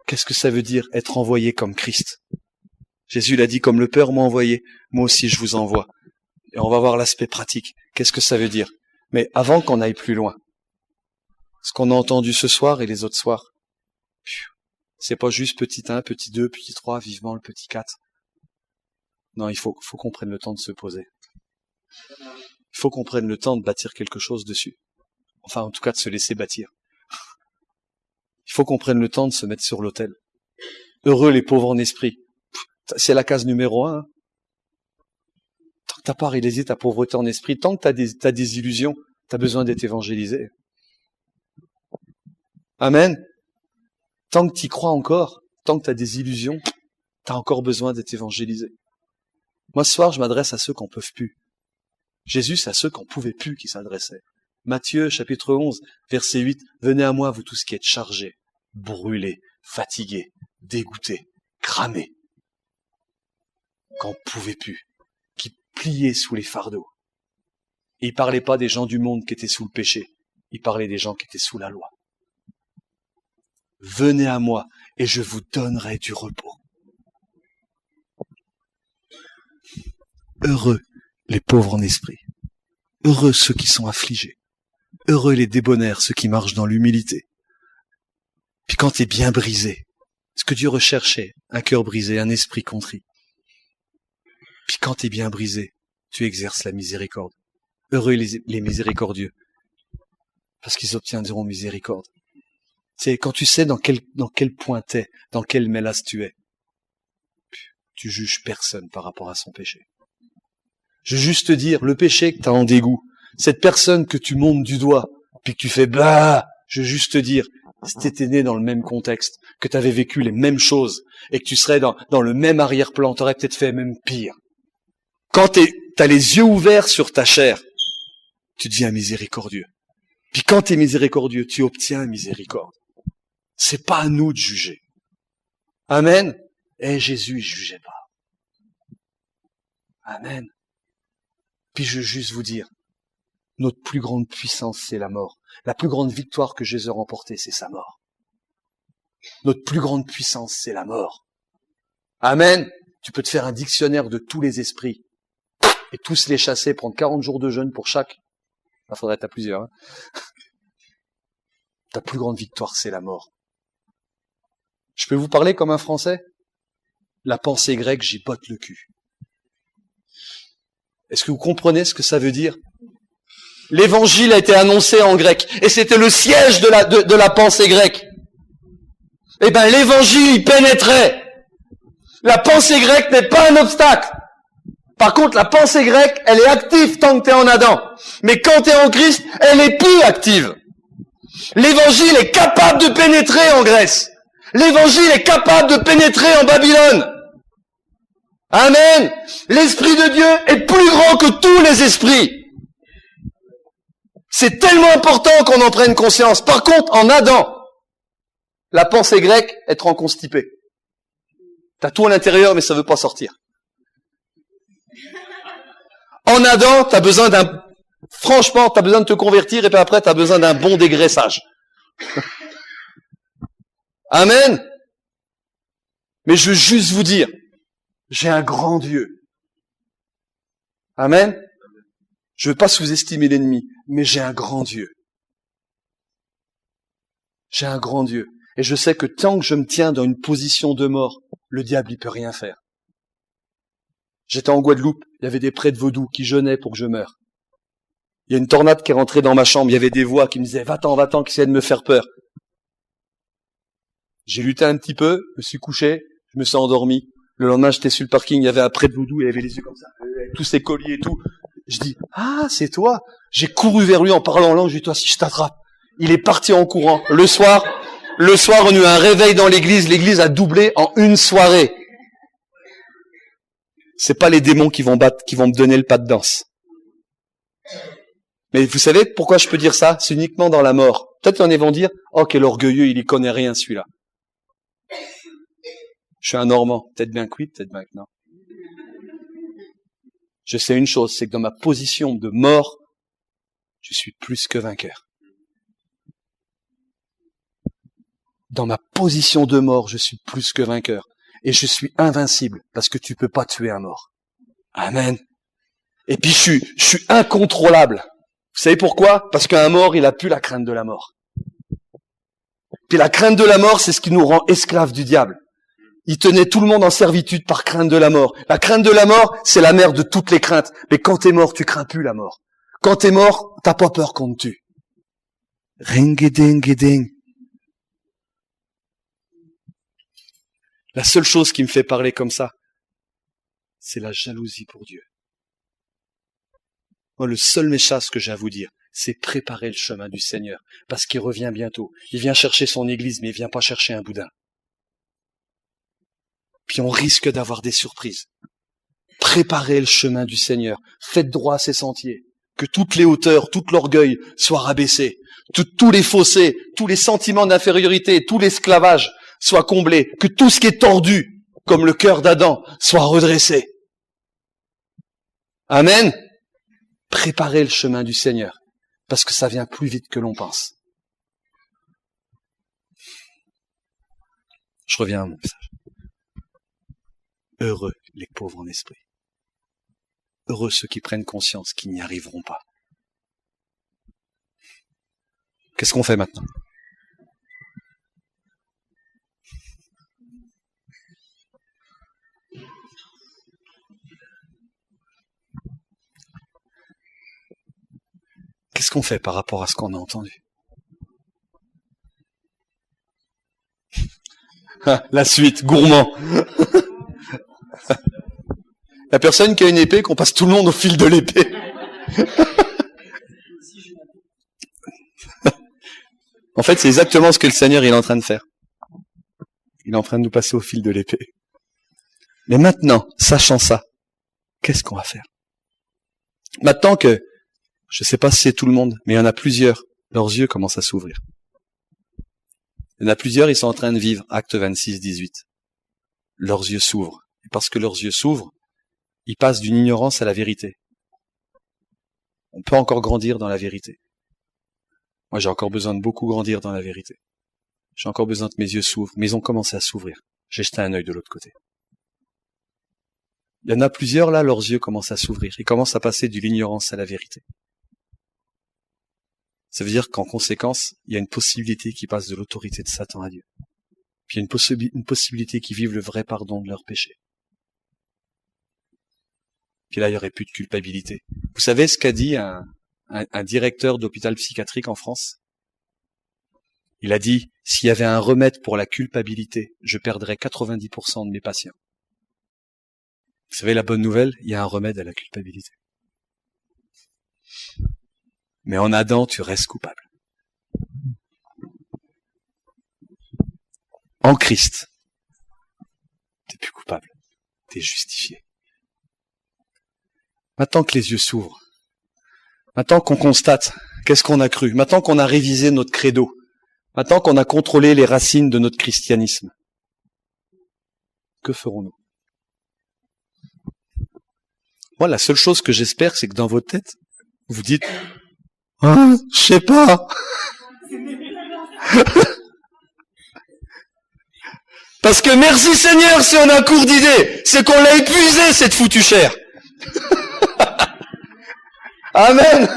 qu'est-ce que ça veut dire être envoyé comme Christ. Jésus l'a dit, comme le Père m'a envoyé, moi aussi je vous envoie. Et on va voir l'aspect pratique. Qu'est-ce que ça veut dire? Mais avant qu'on aille plus loin, ce qu'on a entendu ce soir et les autres soirs, c'est pas juste petit 1, petit 2, petit 3, vivement le petit 4. Non, il faut qu'on prenne le temps de se poser. Il faut qu'on prenne le temps de bâtir quelque chose dessus. Enfin, en tout cas, de se laisser bâtir. Il faut qu'on prenne le temps de se mettre sur l'autel. Heureux les pauvres en esprit. C'est la case numéro 1. Tant que t'as pas réalisé ta pauvreté en esprit, tant que t'as des illusions, t'as besoin d'être évangélisé. Amen. Tant que t'y crois encore, tant que t'as des illusions, t'as encore besoin d'être évangélisé. Moi, ce soir, je m'adresse à ceux qui n'en peuvent plus. Jésus, c'est à ceux qui n'en pouvaient plus qui s'adressait. Matthieu, chapitre 11, verset 8, « Venez à moi, vous tous qui êtes chargés, brûlés, fatigués, dégoûtés, cramés. » Qu'on ne pouvait plus, qui pliaient sous les fardeaux. Et il parlait pas des gens du monde qui étaient sous le péché, il parlait des gens qui étaient sous la loi. Venez à moi et je vous donnerai du repos. Heureux les pauvres en esprit, heureux ceux qui sont affligés, heureux les débonnaires, ceux qui marchent dans l'humilité. Puis quand tu es bien brisé, ce que Dieu recherchait, un cœur brisé, un esprit contrit. Puis quand tu es bien brisé, tu exerces la miséricorde. Heureux les miséricordieux, parce qu'ils obtiendront miséricorde. C'est quand tu sais dans quel point t'es, dans quelle mélasse tu es, tu juges personne par rapport à son péché. Je veux juste te dire, le péché que tu as en dégoût, cette personne que tu montes du doigt, puis que tu fais bah, je veux juste te dire, si t'étais né dans le même contexte, que tu avais vécu les mêmes choses, et que tu serais dans le même arrière-plan, tu aurais peut-être fait même pire. Quand t'as les yeux ouverts sur ta chair, tu deviens miséricordieux. Puis quand tu es miséricordieux, tu obtiens miséricorde. C'est pas à nous de juger. Amen. Et Jésus, il jugeait pas. Amen. Puis je veux juste vous dire, notre plus grande puissance, c'est la mort. La plus grande victoire que Jésus a remportée, c'est sa mort. Notre plus grande puissance, c'est la mort. Amen. Tu peux te faire un dictionnaire de tous les esprits et tous les chasser, prendre 40 jours de jeûne pour chaque. Il faudrait être à plusieurs. Hein. Ta plus grande victoire, c'est la mort. Je peux vous parler comme un Français? La pensée grecque, j'y botte le cul. Est-ce que vous comprenez ce que ça veut dire? L'évangile a été annoncé en grec, et c'était le siège de la pensée grecque. Eh ben, l'évangile y pénétrait. La pensée grecque n'est pas un obstacle. Par contre, la pensée grecque, elle est active tant que t'es en Adam. Mais quand t'es en Christ, elle est plus active. L'évangile est capable de pénétrer en Grèce. L'évangile est capable de pénétrer en Babylone. Amen. L'Esprit de Dieu est plus grand que tous les esprits. C'est tellement important qu'on en prenne conscience. Par contre, en Adam, la pensée grecque, être en constipé. T'as tout à l'intérieur, mais ça veut pas sortir. En Adam, franchement, t'as besoin de te convertir et puis après, t'as besoin d'un bon dégraissage. Amen. Mais je veux juste vous dire, j'ai un grand Dieu. Amen. Je veux pas sous-estimer l'ennemi, mais j'ai un grand Dieu. J'ai un grand Dieu. Et je sais que tant que je me tiens dans une position de mort, le diable, il peut rien faire. J'étais en Guadeloupe, il y avait des prêtres vaudous qui jeûnaient pour que je meure. Il y a une tornade qui est rentrée dans ma chambre, il y avait des voix qui me disaient « Va-t'en, qui essaient de me faire peur ». J'ai lutté un petit peu, je me suis couché, je me suis endormi. Le lendemain, j'étais sur le parking, il y avait un prêtre vaudou, il avait les yeux comme ça, avec tous ses colliers et tout. Je dis « Ah, c'est toi !» J'ai couru vers lui en parlant en langue, je lui ai dit « Toi, si je t'attrape !» Il est parti en courant. Le soir, on a eu un réveil dans l'église a doublé en une soirée. C'est pas les démons qui vont me donner le pas de danse. Mais vous savez pourquoi je peux dire ça? C'est uniquement dans la mort. Peut-être qu'il y en a vont dire, oh quel orgueilleux, il y connaît rien celui-là. Je suis un Normand, peut-être bien que oui, peut-être bien que non. Je sais une chose, c'est que dans ma position de mort, je suis plus que vainqueur. Dans ma position de mort, je suis plus que vainqueur. Et je suis invincible, parce que tu peux pas tuer un mort. Amen. Et puis je suis incontrôlable. Vous savez pourquoi? Parce qu'un mort, il a plus la crainte de la mort. Puis la crainte de la mort, c'est ce qui nous rend esclaves du diable. Il tenait tout le monde en servitude par crainte de la mort. La crainte de la mort, c'est la mère de toutes les craintes. Mais quand t'es mort, tu crains plus la mort. Quand t'es mort, t'as pas peur qu'on te tue. Ring-a-ding-a-ding. La seule chose qui me fait parler comme ça, c'est la jalousie pour Dieu. Moi, le seul message que j'ai à vous dire, c'est préparer le chemin du Seigneur, parce qu'il revient bientôt. Il vient chercher son église, mais il vient pas chercher un boudin. Puis on risque d'avoir des surprises. Préparez le chemin du Seigneur. Faites droit à ses sentiers. Que toutes les hauteurs, tout l'orgueil soient rabaissés. Tous les fossés, tous les sentiments d'infériorité, tout l'esclavage soit comblé. Que tout ce qui est tordu, comme le cœur d'Adam, soit redressé. Amen. Préparez le chemin du Seigneur, parce que ça vient plus vite que l'on pense. Je reviens à mon message. Heureux les pauvres en esprit. Heureux ceux qui prennent conscience qu'ils n'y arriveront pas. Qu'est-ce qu'on fait maintenant? Qu'est-ce qu'on fait par rapport à ce qu'on a entendu? La suite, gourmand. La personne qui a une épée, qu'on passe tout le monde au fil de l'épée. En fait, c'est exactement ce que le Seigneur il est en train de faire. Il est en train de nous passer au fil de l'épée. Mais maintenant, sachant ça, qu'est-ce qu'on va faire? Maintenant que, je ne sais pas si c'est tout le monde, mais il y en a plusieurs, leurs yeux commencent à s'ouvrir. Il y en a plusieurs, ils sont en train de vivre, acte 26, 18. Leurs yeux s'ouvrent. Et parce que leurs yeux s'ouvrent, ils passent d'une ignorance à la vérité. On peut encore grandir dans la vérité. Moi, j'ai encore besoin de beaucoup grandir dans la vérité. J'ai encore besoin que mes yeux s'ouvrent, mais ils ont commencé à s'ouvrir. J'ai jeté un œil de l'autre côté. Il y en a plusieurs, là, leurs yeux commencent à s'ouvrir. Ils commencent à passer de l'ignorance à la vérité. Ça veut dire qu'en conséquence, il y a une possibilité qui passe de l'autorité de Satan à Dieu. Puis il y a une possibilité qui vivent le vrai pardon de leurs péchés. Puis là, il n'y aurait plus de culpabilité. Vous savez ce qu'a dit un directeur d'hôpital psychiatrique en France? Il a dit, s'il y avait un remède pour la culpabilité, je perdrais 90% de mes patients. Vous savez, la bonne nouvelle, il y a un remède à la culpabilité. Mais en Adam, tu restes coupable. En Christ, t'es plus coupable, t'es justifié. Maintenant que les yeux s'ouvrent, maintenant qu'on constate qu'est-ce qu'on a cru, maintenant qu'on a révisé notre credo, Maintenant qu'on a contrôlé les racines de notre christianisme, que ferons-nous? Moi, la seule chose que j'espère, c'est que dans votre tête, vous dites « Ah, je sais pas !» Parce que merci Seigneur si on a court d'idées, c'est qu'on l'a épuisé cette foutue chair. Amen.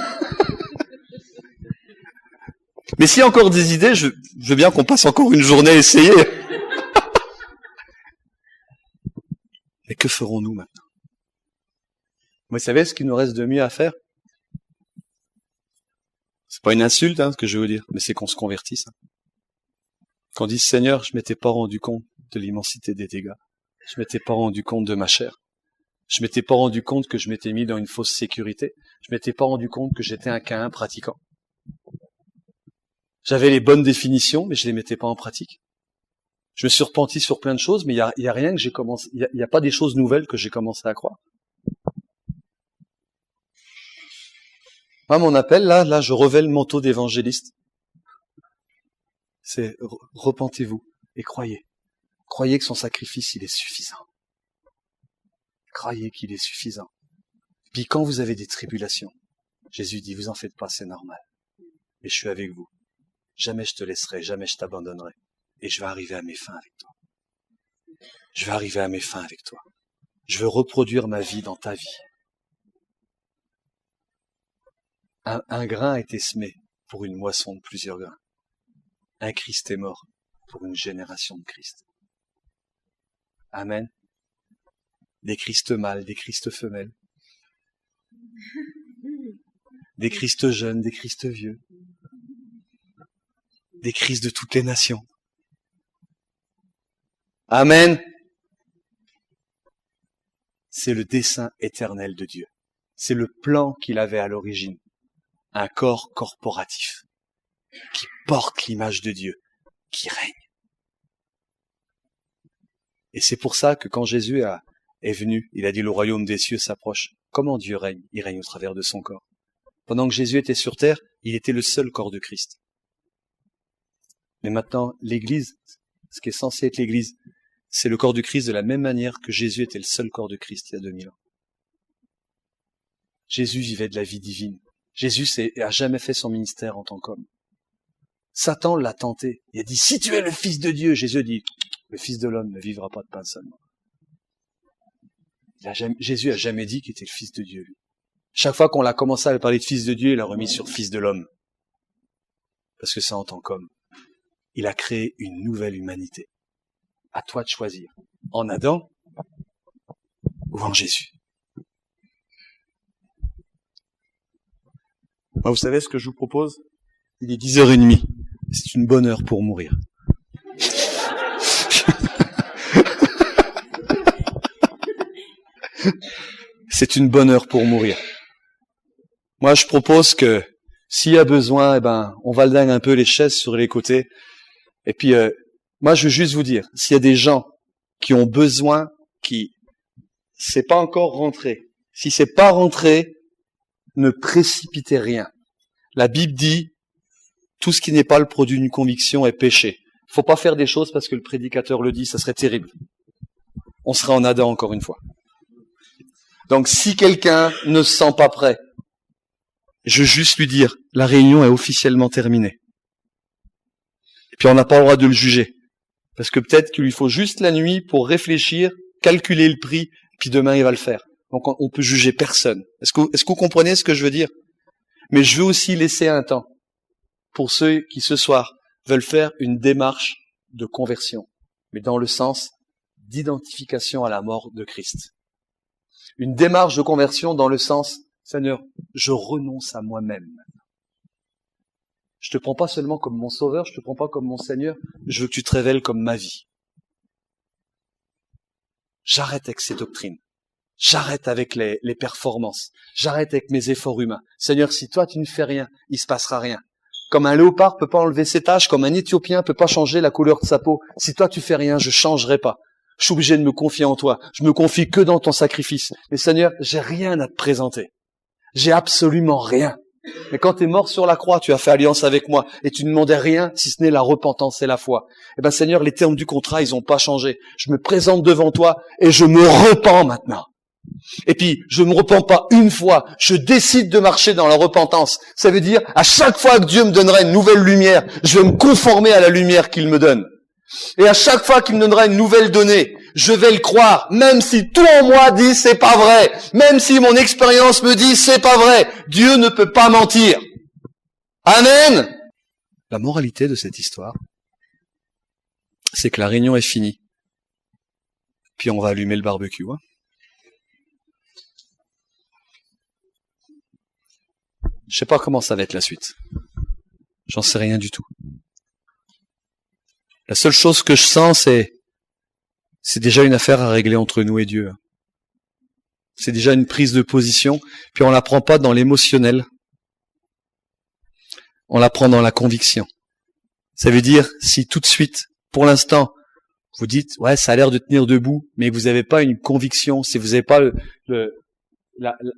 Mais s'il y a encore des idées, je veux bien qu'on passe encore une journée à essayer. Mais que ferons-nous maintenant? Vous savez ce qu'il nous reste de mieux à faire? C'est pas une insulte, ce que je veux dire, mais c'est qu'on se convertisse. Qu'on dise, Seigneur, je m'étais pas rendu compte de l'immensité des dégâts. Je m'étais pas rendu compte de ma chair. Je m'étais pas rendu compte que je m'étais mis dans une fausse sécurité. Je m'étais pas rendu compte que j'étais un Caïn pratiquant. J'avais les bonnes définitions, mais je les mettais pas en pratique. Je me suis repenti sur plein de choses, mais il y a rien que j'ai commencé, il y a pas des choses nouvelles que j'ai commencé à croire. Moi, mon appel, là, je revêt le manteau d'évangéliste. C'est repentez-vous et croyez. Croyez que son sacrifice, il est suffisant. Croyez qu'il est suffisant. Puis quand vous avez des tribulations, Jésus dit, vous en faites pas, c'est normal. Mais je suis avec vous. Jamais je te laisserai, jamais je t'abandonnerai. Et je vais arriver à mes fins avec toi. Je vais arriver à mes fins avec toi. Je veux reproduire ma vie dans ta vie. Un grain a été semé pour une moisson de plusieurs grains. Un Christ est mort pour une génération de Christ. Amen. Des Christ mâles, des Christ femelles. Des Christ jeunes, des Christ vieux. Des Christ de toutes les nations. Amen. C'est le dessein éternel de Dieu. C'est le plan qu'il avait à l'origine. Un corps corporatif qui porte l'image de Dieu, qui règne. Et c'est pour ça que quand Jésus est venu, il a dit le royaume des cieux s'approche. Comment Dieu règne? Il règne au travers de son corps. Pendant que Jésus était sur terre, il était le seul corps de Christ. Mais maintenant, l'Église, ce qui est censé être l'Église, c'est le corps du Christ de la même manière que Jésus était le seul corps de Christ il y a 2000 ans. Jésus vivait de la vie divine. Jésus a jamais fait son ministère en tant qu'homme. Satan l'a tenté. Il a dit, si tu es le Fils de Dieu, Jésus dit, le Fils de l'homme ne vivra pas de pain seulement. Jésus a jamais dit qu'il était le Fils de Dieu, lui. Chaque fois qu'on l'a commencé à parler de Fils de Dieu, il a remis sur Fils de l'homme. Parce que c'est en tant qu'homme. Il a créé une nouvelle humanité. À toi de choisir. En Adam ou en Jésus. Moi, vous savez ce que je vous propose? Il est 10h30. C'est une bonne heure pour mourir. C'est une bonne heure pour mourir. Moi, je propose que s'il y a besoin, on valdingue un peu les chaises sur les côtés. Et puis, moi, je veux juste vous dire, s'il y a des gens qui ont besoin, qui c'est pas encore rentré, si c'est pas rentré, ne précipitez rien. La Bible dit, tout ce qui n'est pas le produit d'une conviction est péché. Faut pas faire des choses parce que le prédicateur le dit, ça serait terrible. On sera en Adam encore une fois. Donc, si quelqu'un ne se sent pas prêt, je veux juste lui dire, la réunion est officiellement terminée. Et puis on n'a pas le droit de le juger. Parce que peut-être qu'il lui faut juste la nuit pour réfléchir, calculer le prix, puis demain il va le faire. Donc on peut juger personne. Est-ce que vous comprenez ce que je veux dire? Mais je veux aussi laisser un temps pour ceux qui ce soir veulent faire une démarche de conversion, mais dans le sens d'identification à la mort de Christ. Une démarche de conversion dans le sens, Seigneur, je renonce à moi-même. Je te prends pas seulement comme mon sauveur, je te prends pas comme mon Seigneur, je veux que tu te révèles comme ma vie. J'arrête avec ces doctrines. J'arrête avec les performances. J'arrête avec mes efforts humains. Seigneur, si toi tu ne fais rien, il se passera rien. Comme un léopard peut pas enlever ses taches, comme un Éthiopien peut pas changer la couleur de sa peau. Si toi tu fais rien, je changerai pas. Je suis obligé de me confier en toi. Je me confie que dans ton sacrifice. Mais Seigneur, j'ai rien à te présenter. J'ai absolument rien. Mais quand tu es mort sur la croix, tu as fait alliance avec moi et tu ne demandais rien si ce n'est la repentance et la foi. Eh ben Seigneur, les termes du contrat, ils n'ont pas changé. Je me présente devant toi et je me repens maintenant. Et puis, je ne me repens pas une fois, je décide de marcher dans la repentance. Ça veut dire, à chaque fois que Dieu me donnera une nouvelle lumière, je vais me conformer à la lumière qu'il me donne. Et à chaque fois qu'il me donnera une nouvelle donnée, je vais le croire, même si tout en moi dit c'est pas vrai, même si mon expérience me dit c'est pas vrai. Dieu ne peut pas mentir. Amen. La moralité de cette histoire, c'est que la réunion est finie. Puis on va allumer le barbecue. Hein. Je sais pas comment ça va être la suite. J'en sais rien du tout. La seule chose que je sens, c'est déjà une affaire à régler entre nous et Dieu. C'est déjà une prise de position, puis on la prend pas dans l'émotionnel. On la prend dans la conviction. Ça veut dire, si tout de suite, pour l'instant, vous dites, ouais, ça a l'air de tenir debout, mais vous n'avez pas une conviction, si vous n'avez pas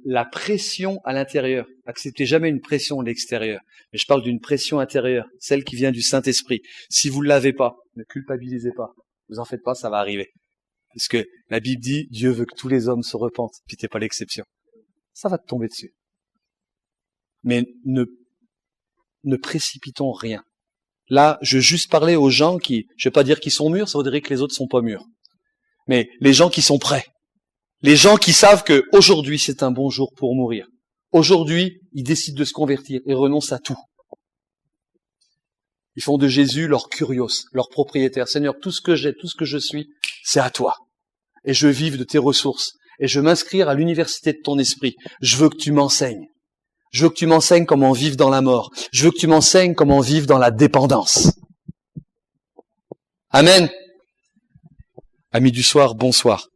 la pression à l'intérieur. Acceptez jamais une pression à l'extérieur. Mais je parle d'une pression intérieure, celle qui vient du Saint-Esprit. Si vous ne l'avez pas, ne culpabilisez pas. Vous en faites pas, ça va arriver. Parce que la Bible dit, Dieu veut que tous les hommes se repentent, puis t'es pas l'exception. Ça va te tomber dessus. Mais ne précipitons rien. Là, je veux juste parler aux gens qui, je vais pas dire qu'ils sont mûrs, ça voudrait que les autres sont pas mûrs. Mais les gens qui sont prêts. Les gens qui savent que aujourd'hui c'est un bon jour pour mourir. Aujourd'hui, ils décident de se convertir et renoncent à tout. Ils font de Jésus leur curios, leur propriétaire. Seigneur, tout ce que j'ai, tout ce que je suis, c'est à toi. Et je veux vivre de tes ressources. Et je veux m'inscrire à l'université de ton esprit. Je veux que tu m'enseignes. Je veux que tu m'enseignes comment vivre dans la mort. Je veux que tu m'enseignes comment vivre dans la dépendance. Amen. Amis du soir, bonsoir.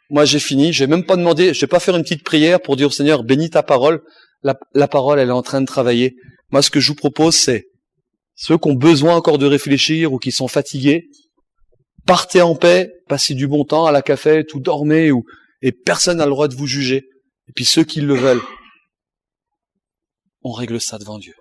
Moi, j'ai fini. Je vais même pas demander, je vais pas faire une petite prière pour dire au Seigneur, bénis ta parole. La parole, elle est en train de travailler. Moi, ce que je vous propose, c'est ceux qui ont besoin encore de réfléchir ou qui sont fatigués, partez en paix, passez du bon temps à la cafette ou dormez et personne n'a le droit de vous juger. Et puis ceux qui le veulent, on règle ça devant Dieu.